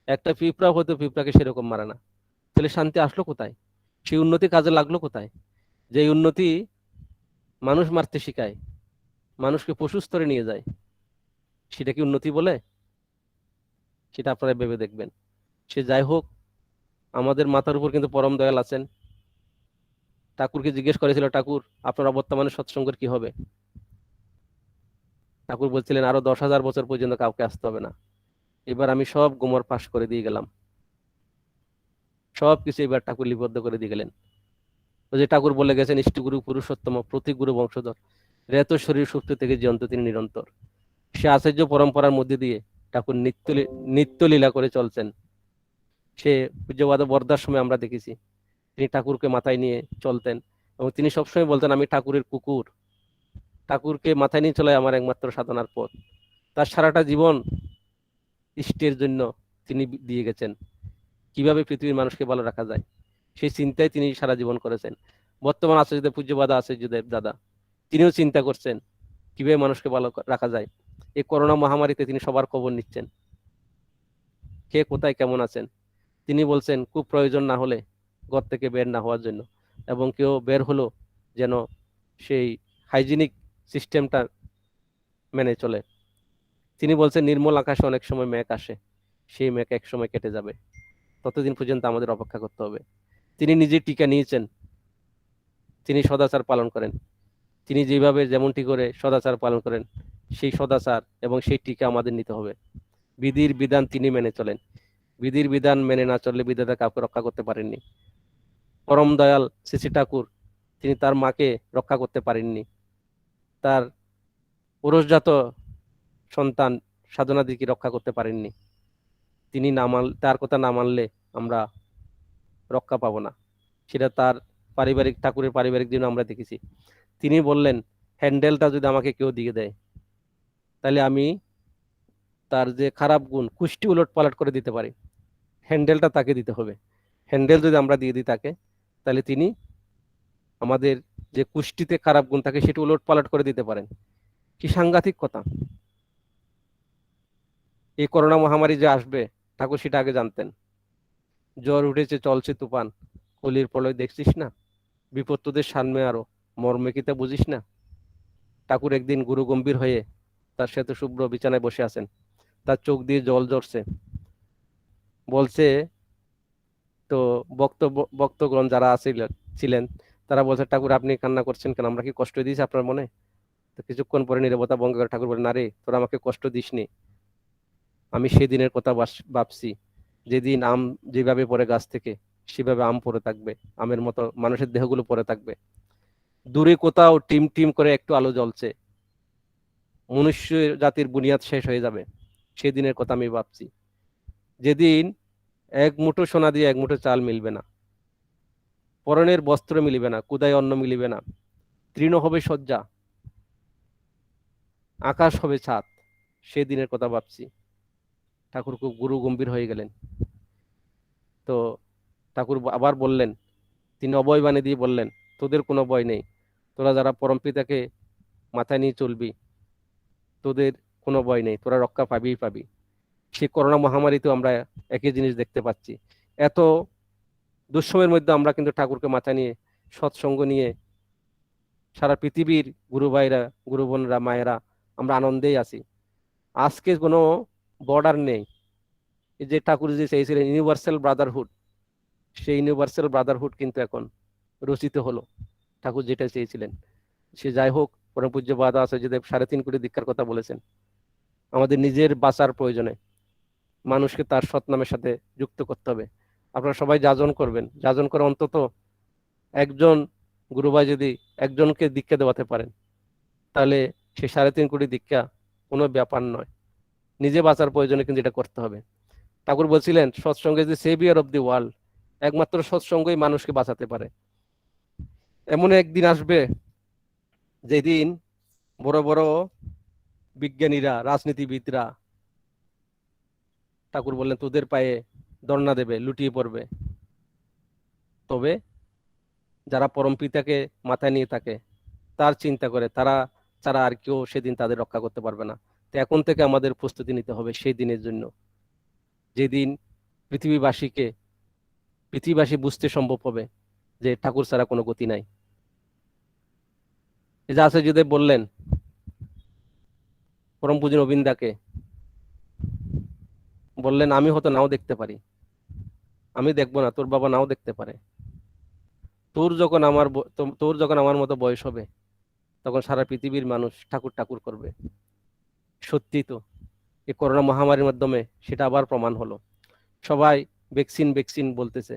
একটা পিঁপড়া হয়তো পিঁপড়াকে সেরকম মারে না, তাহলে শান্তি আসলো কোথায়? সেই উন্নতি কাজে লাগলো কোথায়? যে উন্নতি মানুষ মারতে শিখায়, মানুষকে পশু স্তরে নিয়ে যায়, সেটা কি উন্নতি বলে? সেটা আপনারা ভেবে দেখবেন। সে যাই হোক, আমাদের মাথার উপর কিন্তু পরম দয়াল আছেন। ঠাকুরকে জিজ্ঞেস করেছিল, ঠাকুর আপনার অবর্তমানে সৎসঙ্গের কি হবে? ঠাকুর বলছিলেন, আরো 10,000 বছর পর্যন্ত কাউকে আসতে হবে না। এবার আমি সব গোমর পাশ করে দিয়ে গেলাম, সবকিছু এবার ঠাকুর লিপিবদ্ধ করে দিয়ে গেলেন। ওই যে ঠাকুর বলে গেছেন, ইষ্টগুরু পুরুষোত্তম, প্রতি গুরু বংশধর, রেত শরীর সুপ্ত থেকে জীবন্ত তিনি নিরন্তর। সে আচার্য পরম্পরার মধ্যে দিয়ে ঠাকুর নিত্য লীলা করে চলছেন। সে পূজ্যপাদ বর্দার সময় আমরা দেখেছি, তিনি ঠাকুরকে মাথায় নিয়ে চলতেন এবং তিনি সবসময় বলতেন, আমি ঠাকুরের কুকুর, ঠাকুরকে মাথায় নিয়ে চলে আমার একমাত্র সাধনার পথ। তার সারাটা জীবন ইষ্টের জন্য তিনি দিয়ে গেছেন, কিভাবে পৃথিবীর মানুষকে ভালো রাখা যায় সেই চিন্তায় তিনি সারা জীবন করেছেন। বর্তমান আচার্যদেব, পূজ্যপাদ আচার্যদেব দাদা, তিনিও চিন্তা করছেন কিভাবে মানুষকে ভালো রাখা যায়। এই করোনা মহামারীতে তিনি সবার খবর নিচ্ছেন, কে কোথায় কেমন আছেন। তিনি বলছেন খুব প্রয়োজন না হলে ঘর থেকে বের না হওয়ার জন্য, এবং কেউ বের হলো যেন সেই হাইজিনিক সিস্টেমটা মেনে চলে। তিনি বলছেন নির্মল আকাশে অনেক সময় মেঘ আসে, সেই মেঘ এক সময় কেটে যাবে, ততদিন পর্যন্ত আমাদের অপেক্ষা করতে হবে। তিনি নিজে টিকা নিয়েছেন, তিনি সদাচার পালন করেন, তিনি যেভাবে যেমনটি করে সদাচার পালন করেন, সেই সদাচার এবং সেই টিকা আমাদের নিতে হবে। বিধির বিধান তিনি মেনে চলেন, বিধির বিধান মেনে না চললে বিধাতা কাউকে রক্ষা করতে পারেননি। পরম দয়াল শ্রী ঠাকুর, তিনি তার মাকে রক্ষা করতে পারেননি, তার ওরসজাত সন্তান সাধনাদিকে রক্ষা করতে পারেননি। তিনি তার কথা না মানলে আমরা রক্ষা পাবো না। সেটা তার ঠাকুরের পারিবারিক জীবনে আমরা দেখেছি। তিনি বললেন, হ্যান্ডেলটা যদি আমাকে কেউ দিয়ে দেয়, তাহলে আমি তার যে খারাপ গুণ কুষ্টি উলট পালট করে দিতে পারি, হ্যান্ডেলটা তাকে দিতে হবে। হ্যান্ডেল যদি আমরা দিয়ে দিই তাকে, তাহলে তিনি আমাদের যে কুষ্টিতে খারাপ গুণ থাকে সেটা উলট পালট করে দিতে পারেন। কি সাংঘাতিক কথা! এই করোনা মহামারী যে আসবে, ঠাকুর সেটা আগে জানতেন। জ্বর উঠেছে, চলছে তুফান, কলির প্রলয় দেখছিস না, বিপদ তোদের সামনে আরো, মর্মে কি তা বুঝিস না। ঠাকুর একদিন গুরু গম্ভীর হয়ে তার শ্বেত শুভ্র বিছানায় বসে আছেন, তার চোখ দিয়ে জল ঝরছে। বলছে, তো ভক্তগণ যারা ছিলেন তারা বলছে, ঠাকুর আপনি কান্না করছেন কেন, আমরা কি কষ্ট দিয়েছি আপনার মনে? তো কিছুক্ষণ পরে নীরবতা ভঙ্গ করে ঠাকুর বলে, না রে, তোরা আমাকে কষ্ট দিসনি, আমি সেদিনের কথা ভাবছি যেদিন আম যেভাবে পড়ে গাছ থেকে সেভাবে আম পড়ে থাকবে, আমের মতো মানুষের দেহগুলো পড়ে থাকবে, দূরে কোথাও টিম টিম করে একটু আলো জ্বলছে, মনুষ্য জাতির বুনিয়াদ শেষ হয়ে যাবে, সেদিনের কথা আমি ভাবছি, যেদিন এক মুঠো সোনা দিয়ে এক মুঠো চাল মিলবে না, পরনের বস্ত্র মিলিবে না, কুদায় অন্ন মিলিবে না, তৃণ হবে শয্যা, আকাশ হবে ছাদ। সেই দিনের কথা ভাবছি। ঠাকুর খুব গুরু গম্ভীর হয়ে গেলেন। তো ঠাকুর আবার বললেন, তিনি অভয় বাণী দিয়ে বললেন, তোদের কোনো ভয় নেই, তোরা যারা পরমপিতাকে মাথায় নিয়ে চলবি, তোদের কোনো ভয় নেই, তোরা রক্ষা পাবিই পাবি। সেই করোনা মহামারীতেও আমরা একই জিনিস দেখতে পাচ্ছি। এত দুঃসময়ের মধ্যে আমরা কিন্তু ঠাকুরকে মাথায় নিয়ে, সৎসঙ্গ নিয়ে, সারা পৃথিবীর গুরু ভাইরা, গুরু বোনরা, মায়েরা আমরা আনন্দেই আছি। আজকে কোনো বর্ডার নেই। এই যে ঠাকুর যে চেয়েছিলেন ইউনিভার্সাল ব্রাদারহুড, সেই ইউনিভার্সাল ব্রাদারহুড কিন্তু এখন রচিত হলো। ঠাকুর যেটা চেয়েছিলেন, সে যাই হোক, পরম পূজ্য বাদা আচার্যদেব 3.5 কোটি দীক্ষার কথা বলেছেন। আমাদের নিজের বাঁচার প্রয়োজনে মানুষকে তার সৎনামের সাথে যুক্ত করতে হবে। আপনারা সবাই যাজন করবেন, যাজন করে অন্তত একজন গুরুভাই যদি একজনকে দীক্ষা দেওয়াতে পারেন, তাহলে সে 3.5 কোটি দীক্ষা কোনো ব্যাপার নয়। নিজে বাঁচার প্রয়োজনে কিন্তু এটা করতে হবে। ঠাকুর বলছিলেন সৎসঙ্গ is the severe of the world, একমাত্র সৎসঙ্গই মানুষকে বাঁচাতে পারে। এমন একদিন আসবে যেদিন বড় বড় বিজ্ঞানীরা, রাজনীতিবিদরা, ঠাকুর বললেন তোদের পায়ে ধর্ণা দেবে, লুটিয়ে পড়বে। তবে যারা পরম পিতাকে মাথায় নিয়ে থাকে, তার চিন্তা করে, তারা ছাড়া আর কেউ সেদিন তাদের রক্ষা করতে পারবে না। তো এখন থেকে আমাদের প্রস্তুতি নিতে হবে সেই দিনের জন্য, যেদিন পৃথিবীবাসী বুঝতে সম্ভব হবে যে ঠাকুর ছাড়া কোনো গতি নাই। এই যে আচার্যদেব বললেন পরম পূজ্য নবীনদাকে, বললেন আমি হয়তো নাও দেখতে পারি, আমি দেখবো না, তোর বাবা নাও দেখতে পারে। তোর যখন আমার মতো বয়স হবে, তখন সারা পৃথিবীর মানুষ ঠাকুর ঠাকুর করবে। সত্যি তো, এই করোনা মহামারীর মাধ্যমে সেটা আবার প্রমাণ হলো। সবাই ভ্যাকসিন ভ্যাকসিন বলতেছে,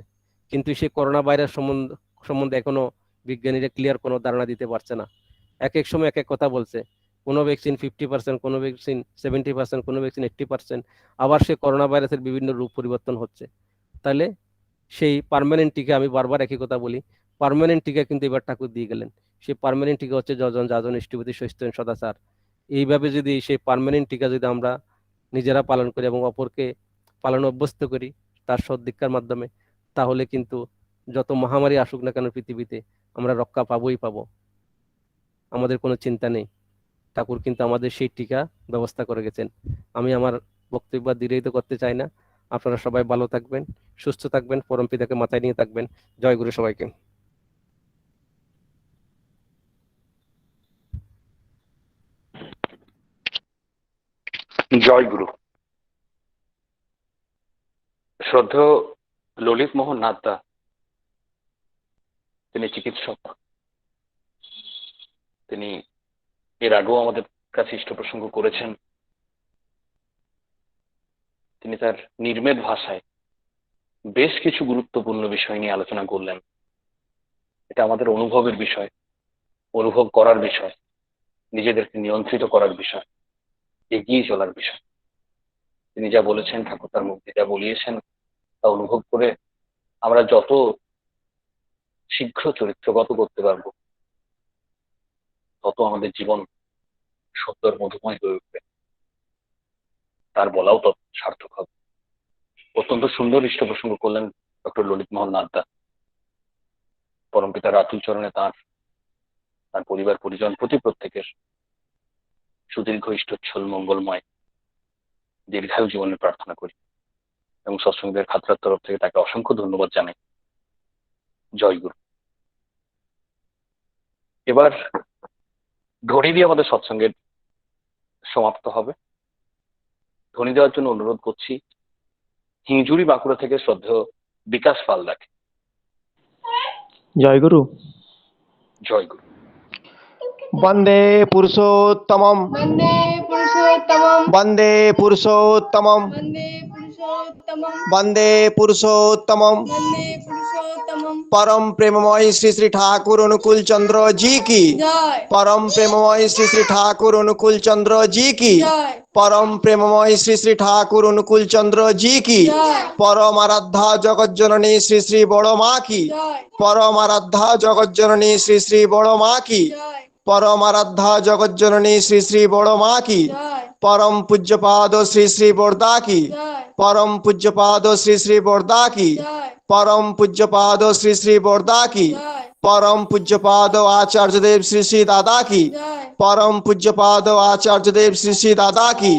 কিন্তু সেই করোনা ভাইরাস সম্বন্ধে এখনো বিজ্ঞানীরা ক্লিয়ার কোনো ধারণা দিতে পারছে না। এক এক সময় এক এক কথা বলছে, কোনো ভ্যাকসিন 50%, কোনো ভ্যাকসিন 70%, কোনো ভ্যাকসিন 80%, আবার সেই করোনা ভাইরাসের বিভিন্ন রূপ পরিবর্তন হচ্ছে। তাহলে সেই পার্মানেন্ট টিকা, আমি বারবার একই কথা বলি, পার্মানেন্ট টিকা কিন্তু এবার ঠাকুর দিয়ে গেলেন। সেই পার্মানেন্ট টিকা হচ্ছে যজন যাজন ইষ্টপতি স্বস্ত্যয়ন সদাচার। এইভাবে যদি সেই পার্মানেন্ট টিকা যদি আমরা নিজেরা পালন করি এবং অপরকে পালন অভ্যস্ত করি তার সদ্দীক্ষার মাধ্যমে, তাহলে কিন্তু যত মহামারী আসুক না কেন পৃথিবীতে, আমরা রক্ষা পাবোই পাবো। আমাদের কোনো চিন্তা নেই। ঠাকুর কিন্তু আমাদের সেই টিকা ব্যবস্থা করে গেছেন। আমি আমার বক্তব্য দীর্ঘায়িত করতে চাই না। আপনারা সবাই ভালো থাকবেন, সুস্থ থাকবেন, পরম পিতাকে মাথায় নিয়ে থাকবেন। জয় গুরু সবাইকে। জয় গুরু। শ্রদ্ধেয় ললিত মোহন নাথদা, তিনি চিকিৎসক। তিনি এর আগেও আমাদের কাছে ইষ্ট প্রসঙ্গ করেছেন। তিনি তার নির্মেদ ভাষায় বেশ কিছু গুরুত্বপূর্ণ বিষয় নিয়ে আলোচনা করলেন। এটা আমাদের অনুভবের বিষয়, অনুভব করার বিষয়, নিজেদেরকে নিয়ন্ত্রিত করার বিষয়, এগিয়ে চলার বিষয়। তিনি যা বলেছেন, ঠাকুর তার মুখ দিয়ে যা বলিয়েছেন, তা অনুভব করে আমরা যত শীঘ্র চরিত্রগত করতে পারবো, তত আমাদের জীবন সুন্দর মধুময় হয়ে উঠবে, তার বলাও তত সার্থক হবে। অত্যন্ত সুন্দর ইষ্ট প্রসঙ্গ করলেন ডক্টর ললিত মোহন নাথদা। পরম পিতার আতুল চরণে তার পরিবার পরিজন প্রতি প্রত্যেকের সুদীর্ঘ ইষ্টচ্ছল মঙ্গলময় দীর্ঘায়ু জীবনের প্রার্থনা করি এবং সৎসঙ্গের খাতরার তরফ থেকে তাকে অসংখ্য ধন্যবাদ জানাই। জয় গুরু। এবার ধ্বনি দিয়ে আমাদের সৎসঙ্গের সমাপ্ত হবে। ধ্বনি দেওয়ার জন্য অনুরোধ করছি হিঞ্জুরি বাঁকুড়া থেকে শ্রদ্ধেয় বিকাশ পালদাকে। জয় গুরু। জয় গুরু। বন্দে পুরুষোত্তমম, বন্দে পুরুষোত্তমম, বন্দে পুরুষোত্তমম, বন্দে পুরুষোত্তমম, বন্দে পুরুষোত্তমম। বন্দে পুরুষোত্তমম। परम प्रेममय श्री श्री ठाकुर अनुकूल चंद्र जी की जय परम प्रेममय श्री श्री ठाकुर अनुकूल चंद्र जी की जय परम प्रेममय श्री श्री ठाकुर अनुकूल चंद्र जी की जय परम आराध्या जगत जननी श्री श्री बड़ माँ की जय परम आराध्या जगत जननी श्री श्री बड़ माँ की जय परम आराध्या जगत जननी श्री श्री बड़ माँ की जय परम पूज्यपाद श्री श्री बोरदा की जय परम पूज्यपाद श्री श्री बोरदा की जय परम पूज्यपाद श्री श्री बोरदा की जय परम पूज्यपाद आचार्य देव श्री श्री दादा की जय परम पूज्यपाद आचार्य देव श्री श्री दादा की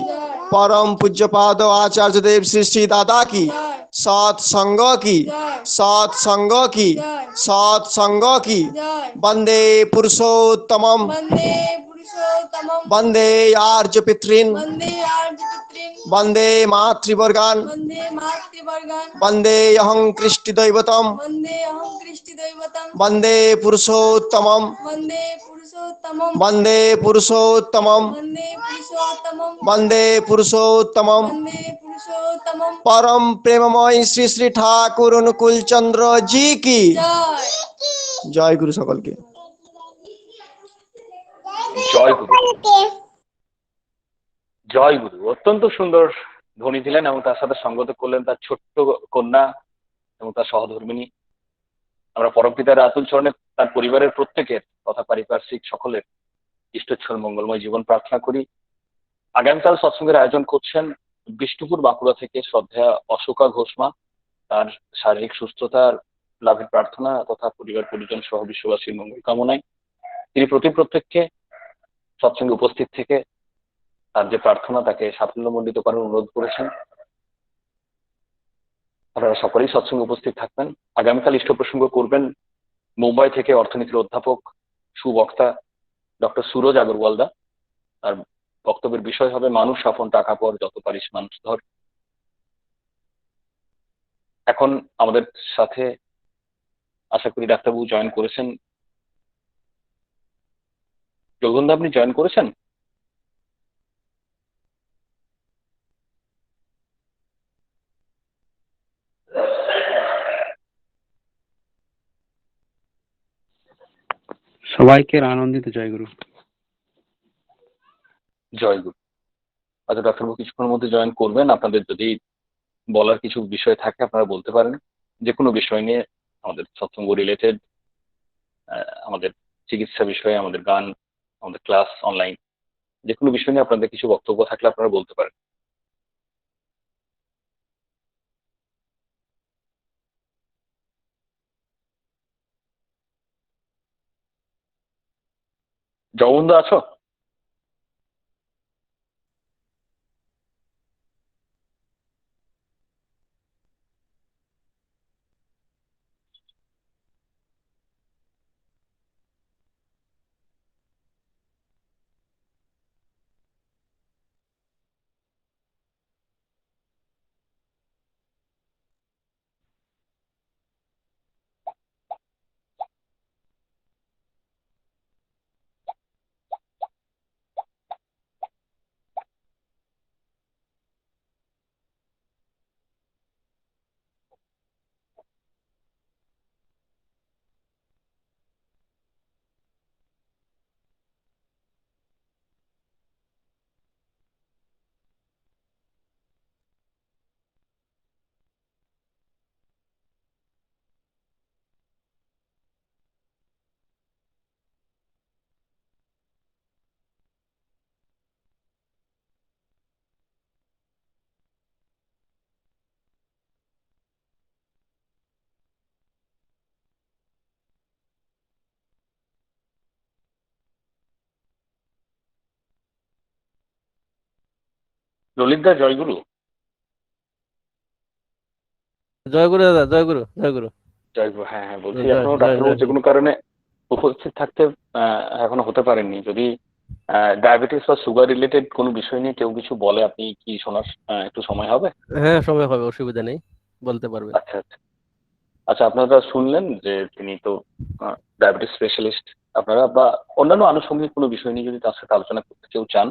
परम पूज्यपाद आचार्य देव श्री श्री दादा की जय सत्संग की जय सत्संग की जय सत्संग की जय वंदे पुरुषोत्तमम वन्दे पुरुषोत्तमं वंदे आर्य पितॄन् वन्दे आर्यपुत्रीन् वंदे मातृवर्गान् वन्दे मातृवर्गान् वंदे अहं कृष्टिदैवतम् वन्दे अहं कृष्टिदैवतं वंदे पुरुषोत्तमम वन्दे पुरुषोत्तमं वंदे पुरुषोत्तमम वन्दे पुरुषोत्तमं वंदे पुरुषोत्तमम वन्दे पुरुषोत्तमं परम प्रेममय श्री श्री ठाकुर अनुकूल चंद्र जी की जय जय गुरु सकल के জয় গুরু জয় গুরু। অত্যন্ত সুন্দর ধ্বনি দিলেন এবং তার সাথে সঙ্গত করলেন তার ছোট্ট কন্যা এবং তার সহধর্মিনী। আমরা পরমপিতার আতুল চরণে তার পরিবারের প্রত্যেকের তথা পারিপার্শ্বিক সকলের ইষ্টচ্ছল মঙ্গলময় জীবন প্রার্থনা করি। আগামীকাল সৎসঙ্গের আয়োজন করছেন বিষ্ণুপুর বাঁকুড়া থেকে শ্রদ্ধা অশোকা ঘোষমা। তার শারীরিক সুস্থতার লাভের প্রার্থনা তথা পরিবার পরিজন সহ বিশ্ববাসীর মঙ্গল কামনায় তিনি প্রত্যেককে সৎসঙ্গে উপস্থিত থেকে তার যে প্রার্থনা তাকে সাফল্যমণ্ডিত করার অনুরোধ করেছেন। আপনারা সকলেই সৎসঙ্গে উপস্থিত থাকবেন। আগামীকাল ইষ্ট প্রসঙ্গ করবেন মুম্বাই থেকে অর্থনীতির অধ্যাপক সুবক্তা ডক্টর সুরজ আগরওয়ালদা। তার বক্তব্যের বিষয় হবে মানুষ আপন টাকা পর যত পারিস মানুষ ধর। এখন আমাদের সাথে আশা করি ডাক্তারবাবু জয়েন করেছেন। যোগন্ধা আপনি জয়েন করেছেন? সবাইকে আনন্দিত জয়গুরু। জয় গুরু। আচ্ছা ডাক্তারবাবু কিছুক্ষণের মধ্যে জয়েন করবেন। আপনাদের যদি বলার কিছু বিষয় থাকে আপনারা বলতে পারেন, যে কোনো বিষয় নিয়ে, আমাদের সৎসঙ্গ রিলেটেড, আমাদের চিকিৎসা বিষয়ে, আমাদের গান, আমাদের ক্লাস অনলাইন, যে কোনো বিষয় নিয়ে আপনাদের কিছু বক্তব্য থাকলে আপনারা বলতে পারেন। জগবন্ধু আছো? ললিতদা জয়গুরু। জয়গুরু দাদা, জয়গুরু জয়গুরু। জয়গুরু। হ্যাঁ হ্যাঁ বলছি, জয় এখনো জয় ডাক্তারবাবু জয় যে কোনো কারণে উপস্থিত থাকতে এখনো হতে পারেননি। যদি ডায়াবেটিস বা সুগার রিলেটেড কোনো বিষয় নিয়ে কেউ কিছু বলে, আপনি কি শোনার একটু সময় হবে? হ্যাঁ, সময় হবে, অসুবিধা নেই, বলতে পারবে। আচ্ছা আচ্ছা আচ্ছা। আপনারা শুনলেন যে তিনি তো ডায়াবেটিস স্পেশালিস্ট। আপনারা বা অন্যান্য আনুষঙ্গিক কোনো বিষয় নিয়ে যদি তার সাথে আলোচনা করতে কেউ চান,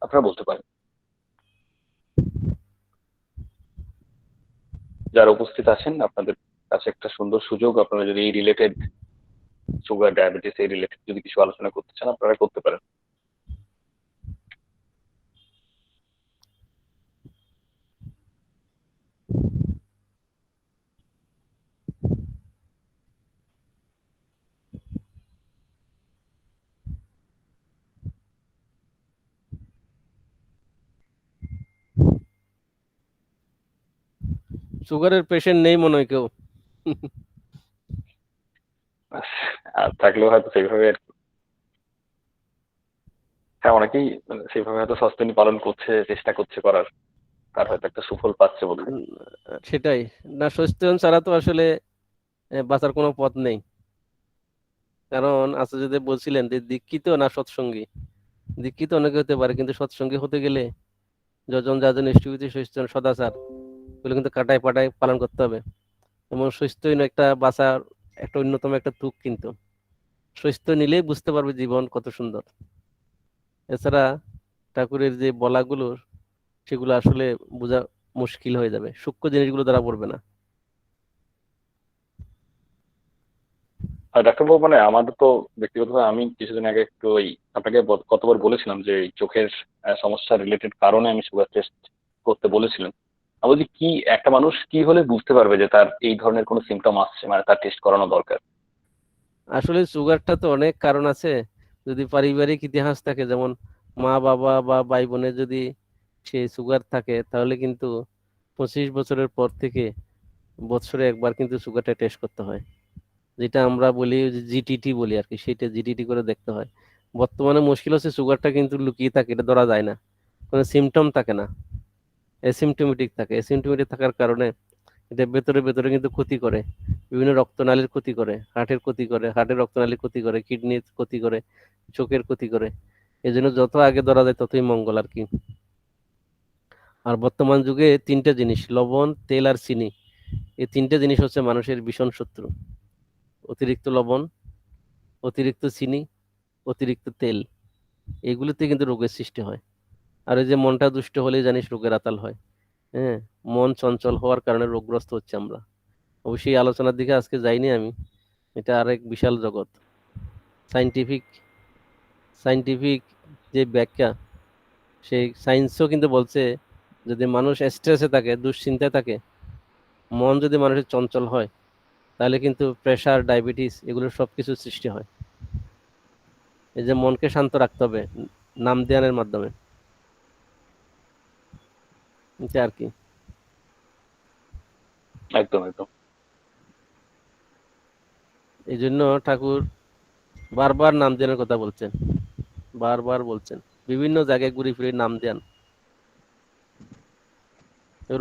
আপনারা বলতে পারেন। যারা উপস্থিত আছেন আপনাদের কাছে একটা সুন্দর সুযোগ, আপনারা যদি এই রিলেটেড সুগার ডায়াবেটিস এই রিলেটেড যদি কিছু আলোচনা করতে চান আপনারা করতে পারেন। সুগারের পেশেন্ট নেই মনে হয় কেউ। আর থাকলেও হয়তো সেইভাবে আর কি। হ্যাঁ, অনেকেই সেইভাবে হয়তো সস্তেনি পালন করছে, চেষ্টা করছে করার, তার হয়তো একটা সুফল পাচ্ছে বলে। সেটাই না, সচেতন ছাড়া তো আসলে বাঁচার কোনো পথ নেই। কারণ আচার্যদেব যদি বলছিলেন যে দীক্ষিত না সৎসঙ্গী। দীক্ষিত অনেকে হতে পারে, কিন্তু সৎসঙ্গী হতে গেলে যজন যাজন ইষ্টভূতি সচেতন সদাচার এগুলো কিন্তু কাটায় পাটায় পালন করতে হবে। এবং সুস্থহীন একটা বাঁচার একটা অন্যতম একটা তুক, কিন্তু সুস্থ নিলেই বুঝতে পারবে জীবন কত সুন্দর। এছাড়া ঠাকুরের যে বলাগুলো সেগুলো আসলে বোঝা মুশকিল হয়ে যাবে, সূক্ষ্ম জিনিসগুলো ধরা পড়বে না। আর ডাক্তারবাবু, মানে আমাদের তো ব্যক্তিগতভাবে আমি কিছুদিন আগে একটু ওই আপনাকে কতবার বলেছিলাম যে এই চোখের সমস্যা রিলেটেড কারণে আমি সুগার টেস্ট করতে বলেছিলাম। আমি বলছি কি একটা মানুষ কি হলে বুঝতে পারবে যে তার এই ধরনের কোনো সিমটম আসছে, মানে তার টেস্ট করানো দরকার? আসলে সুগারটা তো অনেক কারণ আছে। যদি পারিবারিক ইতিহাস থাকে, যেমন মা বাবা বা ভাই বোনের যদি সে সুগার থাকে, তাহলে কিন্তু 25 বছরের পর থেকে বছরে একবার কিন্তু সুগারটা টেস্ট করতে হয়, যেটা আমরা বলি জিটিটি বলি আর কি, সেটা জিটিটি করে দেখতে হয়। বর্তমানে মুশকিল হচ্ছে সুগারটা কিন্তু লুকিয়ে থাকে, এটা ধরা যায় না, কোনো সিমটম থাকে না, অ্যাসিমটোমেটিক থাকে। অ্যাসিমটোমেটিক থাকার কারণে এটা ভেতরে ভেতরে কিন্তু ক্ষতি করে, বিভিন্ন রক্তনালীর ক্ষতি করে, হার্টের ক্ষতি করে, হার্টের রক্তনালীর ক্ষতি করে, কিডনির ক্ষতি করে, চোখের ক্ষতি করে। এই জন্য যত আগে ধরা যায় ততই মঙ্গল আর কি। আর বর্তমান যুগে 3টে জিনিস, লবণ, তেল আর চিনি, এই 3টে জিনিস হচ্ছে মানুষের ভীষণ শত্রু। অতিরিক্ত লবণ, অতিরিক্ত চিনি, অতিরিক্ত তেল, এগুলোতে কিন্তু রোগের সৃষ্টি হয়। আর এই যে মনটা দুষ্ট হলেই জানিস রোগের আতাল হয়। হ্যাঁ, মন চঞ্চল হওয়ার কারণে রোগগ্রস্ত হচ্ছে আমরা। অবশ্যই আলোচনার দিকে আজকে যাইনি আমি, এটা আরেক বিশাল জগৎ। সাইন্টিফিক সাইন্টিফিক যে ব্যাখ্যা, সেই সায়েন্সও কিন্তু বলছে যদি মানুষ স্ট্রেসে থাকে, দুশ্চিন্তায় থাকে, মন যদি মানুষের চঞ্চল হয়, তাহলে কিন্তু প্রেশার, ডায়াবেটিস এগুলোর সব কিছু সৃষ্টি হয়। এই যে মনকে শান্ত রাখতে হবে নাম ধ্যানের মাধ্যমে, এটা আর কি। একদম একদম। এই জন্য ঠাকুর বারবার নাম ধ্যানের কথা বলছেন, বারবার বলছেন, বিভিন্ন জায়গায় ঘুরে ফিরে নাম ধ্যান।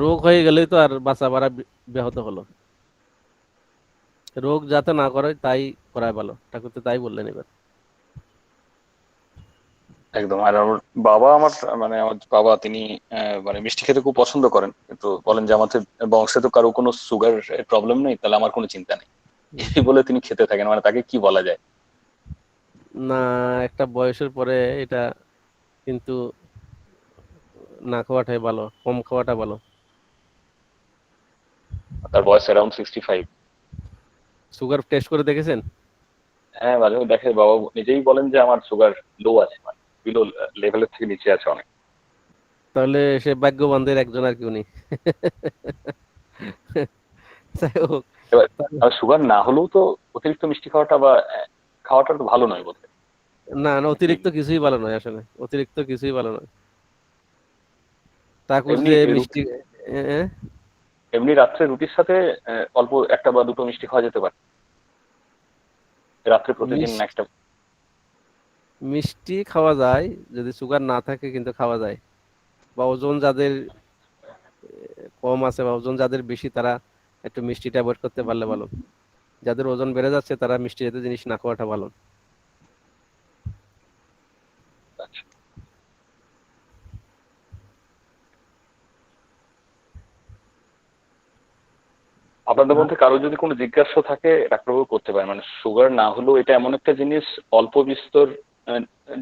রোগ হয়ে গেলেই তো আর বাঁচা বাড়া ব্যাহত হলো। রোগ যাতে না করে তাই করাই ভালো, ঠাকুর তো তাই বললেন এবার। একদম। আর আমার বাবা, আমার বাবা তিনি মানে মিষ্টি খেতে খুব পছন্দ করেন, কিন্তু বলেন যে আমাদের বংশে তো কারো কোনো সুগার প্রবলেম নেই, তাহলে আমার কোনো চিন্তা নেই, এই বলে তিনি খেতে থাকেন। মানে তাকে কি বলা যায়? না, একটা বয়সের পরে এটা কিন্তু না খাওয়াটাই ভালো, কম খাওয়াটা ভালো। তার বয়স অ্যারাউন্ড 65। সুগার টেস্ট করে দেখেছেন? হ্যাঁ, মাঝে মাঝে দেখে, বাবা নিজেই বলেন যে আমার সুগার লো আছে, মানে বিলো লেভেলের থেকে নিচে আছে অনেক। তাহলে সে ভাগ্যবানদের একজন আর কি উনি। যাই হোক, এবার সুগার না হলেও তো অতিরিক্ত মিষ্টি খাওয়াটা বা খাওয়াটা তো ভালো নয় বোধহয়। না না, অতিরিক্ত কিছুই ভালো নয়, আসলে অতিরিক্ত কিছুই ভালো নয়। ঠাকুর এমনি যে মিষ্টি এমনি রাত্রে রুটির সাথে অল্প একটা বা দুটো মিষ্টি খাওয়া যেতে পারে রাত্রে, প্রতিদিন একটা। মিষ্টি খাওয়া যায় যদি সুগার না থাকে, কিন্তু খাওয়া যায়। বা ওজন যাদের কম আছে বা ওজন যাদের বেশি, তারা একটু মিষ্টিটা অ্যাভয়েড করতে পারলে ভালো। যাদের ওজন বেড়ে যাচ্ছে তারা মিষ্টি জাতীয় জিনিস না খাওয়াটা ভালো। আপনাদের মধ্যে কারো যদি কোনো জিজ্ঞাসা থাকে ডাক্তারবাবু করতে পারেন। মানে সুগার না হলেও এটা এমন একটা জিনিস, অল্প বিস্তর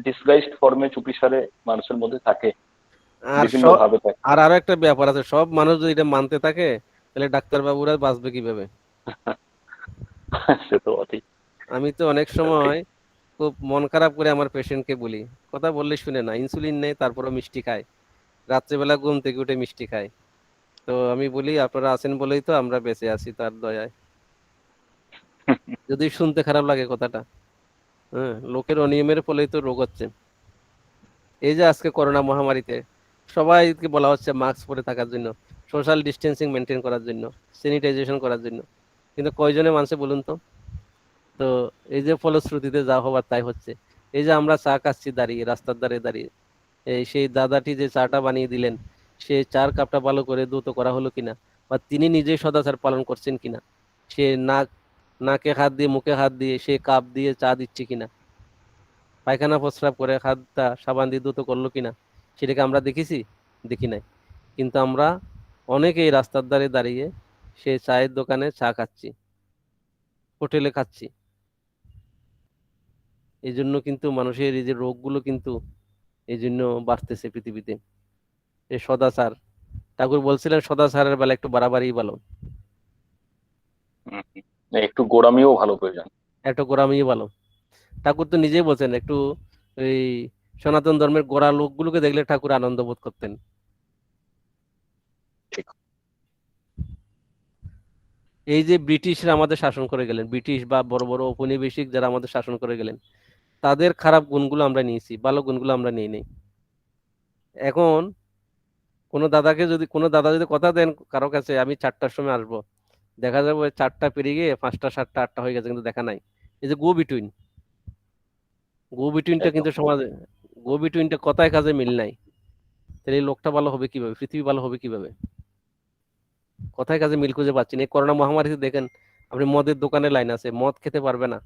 ডিসগাইজড ফর্মে চুপিসারে মানুষের মধ্যে থাকে, বিভিন্ন ভাবে থাকে। আর আরো একটা ব্যাপার আছে, সব মানুষ যদি এটা মানতে থাকে তাহলে ডাক্তার বাবুরা বাঁচবে কিভাবে? সে তো বটেই। আমি তো অনেক এটা ঠিক। সময় খুব মন খারাপ করে আমার পেশেন্টকে বলি, কথা বললে শুনে না, ইনসুলিন নেই তারপরও মিষ্টি খায়, রাত্রেবেলা ঘুম থেকে উঠে মিষ্টি খায়। তো আমি বলি আপনারা আছেন বলেই তো আমরা বেঁচে আছি তার দয়ায়। যদি শুনতে খারাপ লাগে কথাটা, হ্যাঁ, লোকের অনিয়মের ফলেই তো রোগ হচ্ছে। এই যে আজকে করোনা মহামারীতে সবাইকে বলা হচ্ছে মাস্ক পরে থাকার জন্য, সোশ্যাল ডিস্টেন্সিং মেনটেন করার জন্য, স্যানিটাইজেশন করার জন্য, কিন্তু কয়জনে মানছে বলুন তো? তো এই যে ফলশ্রুতিতে যা হবার তাই হচ্ছে। এই যে আমরা চা খাচ্ছি দাঁড়িয়ে, রাস্তার ধারে দাঁড়িয়ে, এই সেই দাদাটি যে চাটা বানিয়ে দিলেন, সে চার কাপটা ভালো করে দ্রুত করা হলো কিনা, বা তিনি নিজেই সদাচার পালন করছেন কিনা, সে নাকে হাত দিয়ে মুখে হাত দিয়ে সে কাপ দিয়ে চা দিচ্ছে কিনা, পায়খানা প্রস্রাব করে হাতটা সাবান দিয়ে দ্রুত করলো কিনা, সেটাকে আমরা দেখেছি? দেখি নাই। কিন্তু আমরা অনেকেই রাস্তার ধারে দাঁড়িয়ে সে চায়ের দোকানে চা খাচ্ছি, হোটেলে খাচ্ছি। এই জন্য কিন্তু মানুষের এই যে রোগগুলো কিন্তু এই জন্য বাড়তেছে পৃথিবীতে। এই সদাচার, ঠাকুর বলছিলেন সদাচারের বেলা একটু বাড়াবাড়ি ভালো, হুম, হুম। একটু গোড়ামিও ভালো প্রয়োজন। একটু গোড়ামি ভালো। ঠাকুর তো নিজেই বলছেন একটু এই সনাতন ধর্মের গোড়া লোকগুলোকে দেখলে ঠাকুর আনন্দ বোধ করতেন। ঠিক। এই যে ব্রিটিশরা আমাদের শাসন করে গেলেন, ব্রিটিশ বা বড় বড় ঔপনিবেশিক যারা আমাদের শাসন করে গেলেন, তাদের খারাপ গুণগুলো আমরা নিয়েছি, ভালো গুণগুলো আমরা নিই নাই। এখন কোনো দাদা যদি কথা দেন কারো কাছে আমি 4টার সময় আসবো, দেখা যাবে 4টা পেরিয়ে গিয়ে 5টা 7টা 8টা হয়ে গেছে, কিন্তু দেখা নাই। এই যে গো বিটুইনটা একদম। কিন্তু সমাজে, গো বিটুইনটা কথায় কাজে মিল নাই। তাহলে এই লোকটা ভালো হবে কিভাবে, পৃথিবী ভালো হবে কিভাবে? কথায় কাজে মিল খুঁজে পাচ্ছি না। এই করোনা মহামারীতে দেখেন আপনি মদের দোকানে লাইন আছে, মদ খেতে পারবে না,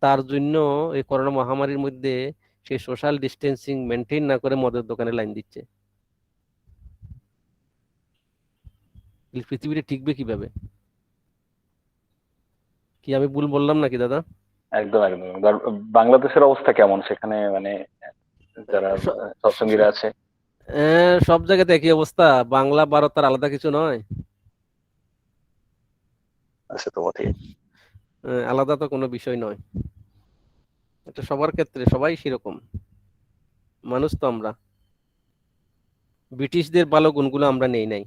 তার জন্য এই করোনা মহামারীর মধ্যে সে সোশ্যাল ডিস্টেন্সিং মেনটেন না করে মদের দোকানে লাইন দিচ্ছে। এই পৃথিবীটা টিকবে কিভাবে? কি আমি ভুল বললাম নাকি দাদা? একদম একদম। বাংলাদেশের অবস্থা কেমন সেখানে, মানে যারা স- সৎসঙ্গীরা স- আছে? সব জায়গাতে একই অবস্থা, বাংলা ভারত তার আলাদা কিছু নয়। সে তো বটেই। আলাদা তো কোনো বিষয় নয়, এটা সবার ক্ষেত্রে সবাই সেরকম মানুষ তো আমরা। ব্রিটিশদের ভালো গুণগুলো আমরা নেই নাই,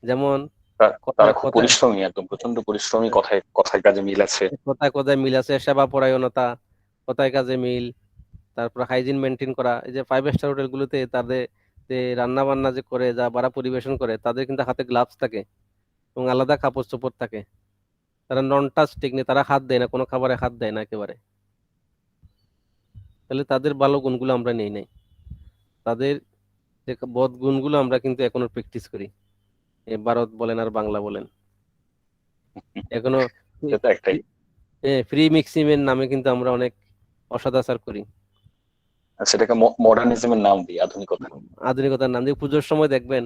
যেমন তারা কথায় খুব কথায় পরিশ্রমী, একদম প্রচন্ড পরিশ্রমী, কথায় কথায় কাজে মিল আছে। কথায় কথায় মিল আছে, সেবা পরায়ণতা, কথায় কাজে মিল, তারপর হাইজিন মেনটেন করা। এই যে 5 স্টার হোটেল গুলোতে তাদের যে রান্না বান্না যে করে যা বারা পরিবেশন করে, তাদের কিন্তু হাতে গ্লাভস থাকে এবং আলাদা কাপড় চোপড় থাকে। তারা নন টাচ টেকনিক, তারা হাত দেয় না, কোনো খাবারে হাত দেয় না একেবারে। তাহলে তাদের ভালো গুণগুলো আমরা নেই নাই, তাদের যে বদ গুণগুলো আমরা কিন্তু এখনো প্র্যাকটিস করি, ভারত বলেন আর বাংলা বলেন। এখনো সেটা একটাই। ফ্রি মিক্সিমের নামে কিন্তু আমরা অনেক অসদাচার করি। আর সেটাকে মডার্নিজমের নাম দিই, আধুনিকতা। আধুনিকতার নাম দিয়ে পুজোর সময় দেখবেন,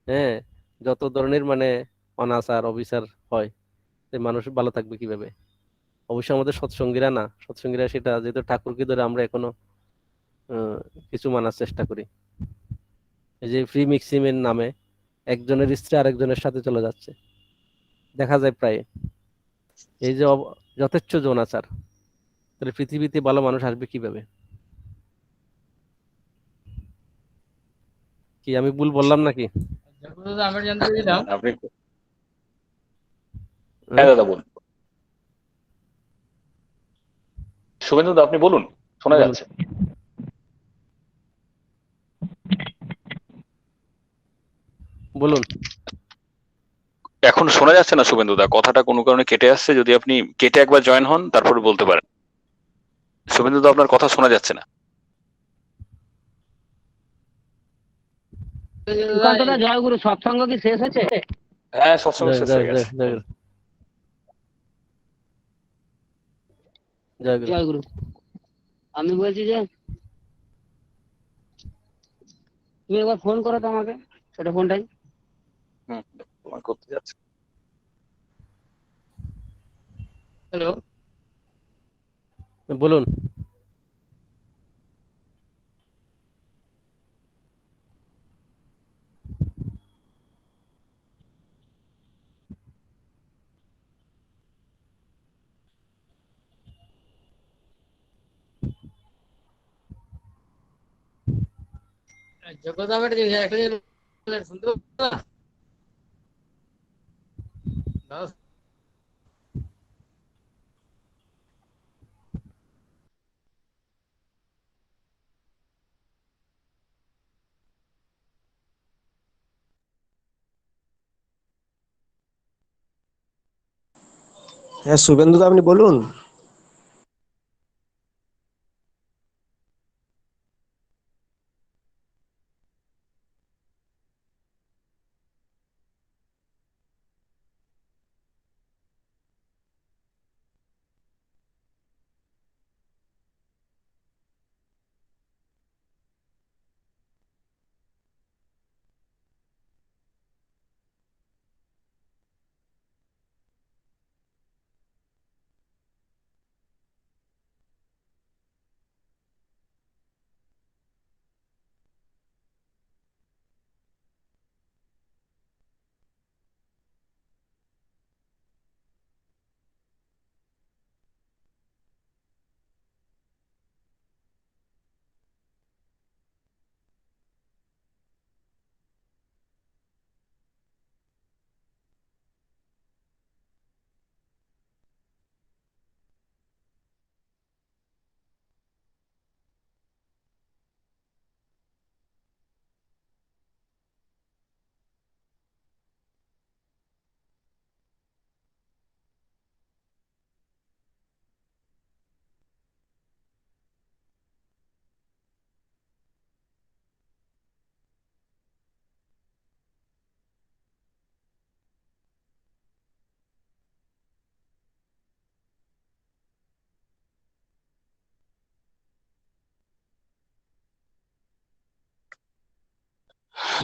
হ্যাঁ, যত ধরনের মানে অনাচার অবিচার হয়, সে মানুষ ভালো থাকবে কিভাবে? অবশ্যই আমাদের সৎসঙ্গীরা না, সৎসঙ্গীরা সেটা যেহেতু ঠাকুরকে ধরে আমরা এখনো আহ, কিছু মানার চেষ্টা করি। এই যে ফ্রি মিক্সিমের নামে একজনের স্ত্রী আরেকজনের সাথে চলে যাচ্ছে, দেখা যায় প্রায়। এই যে যথেচ্ছ যৌনাচার, তাহলে পৃথিবীতে ভালো মানুষ আসবে কিভাবে? কি আমি ভুল বললাম নাকি? আপনি, হ্যাঁ? হ্যাঁ দাদা বলুন। শুভেন্দু দা আপনি বলুন, শোনা বলুন যাচ্ছে। বলুন। এখন শোনা যাচ্ছে না শুভেন্দু দা, কথাটা কোনো কারণে কেটে আসছে, যদি আপনি কেটে একবার জয়েন হন তারপরে বলতে পারেন। শুভেন্দু দা আপনার কথা শোনা যাচ্ছে না। জয়গুরু সৎসঙ্গ কি শেষ হয়েছে? হ্যাঁ, সবসময় জয় শেষ জয় হয়ে জয় গেছে। জয় গুরু, জয় গুরু। জয়গুরু, আমি বলছি যে তুমি একবার ফোন করো তো আমাকে, সেটা ফোনটাই। হুম, তোমার করতে যাচ্ছে। হ্যালো। বলুন। হ্যাঁ শুভেন্দু দা, আপনি বলুন।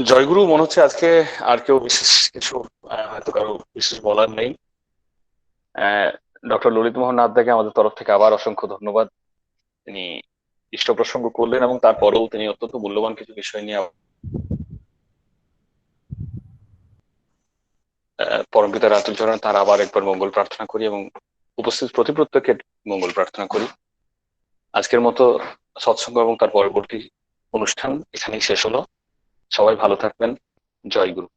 জয়গুরু, মনে হচ্ছে আজকে আর কেউ বিশেষ কিছু হয়তো কারো বিশেষ বলার নেই। ডক্টর ললিত মোহন নাথদাকে আমাদের তরফ থেকে আবার অসংখ্য ধন্যবাদ। তিনি ইষ্ট প্রসঙ্গ করলেন এবং তারপরেও তিনি অত্যন্ত মূল্যবান কিছু বিষয় নিয়ে পরমপিতার আতুল চরণে তার আবার একবার মঙ্গল প্রার্থনা করি এবং উপস্থিত প্রতি প্রত্যেকের মঙ্গল প্রার্থনা করি। আজকের মতো সৎসঙ্গ এবং তার পরবর্তী অনুষ্ঠান এখানেই শেষ হলো। সবাই ভালো থাকবেন। জয় গুরু।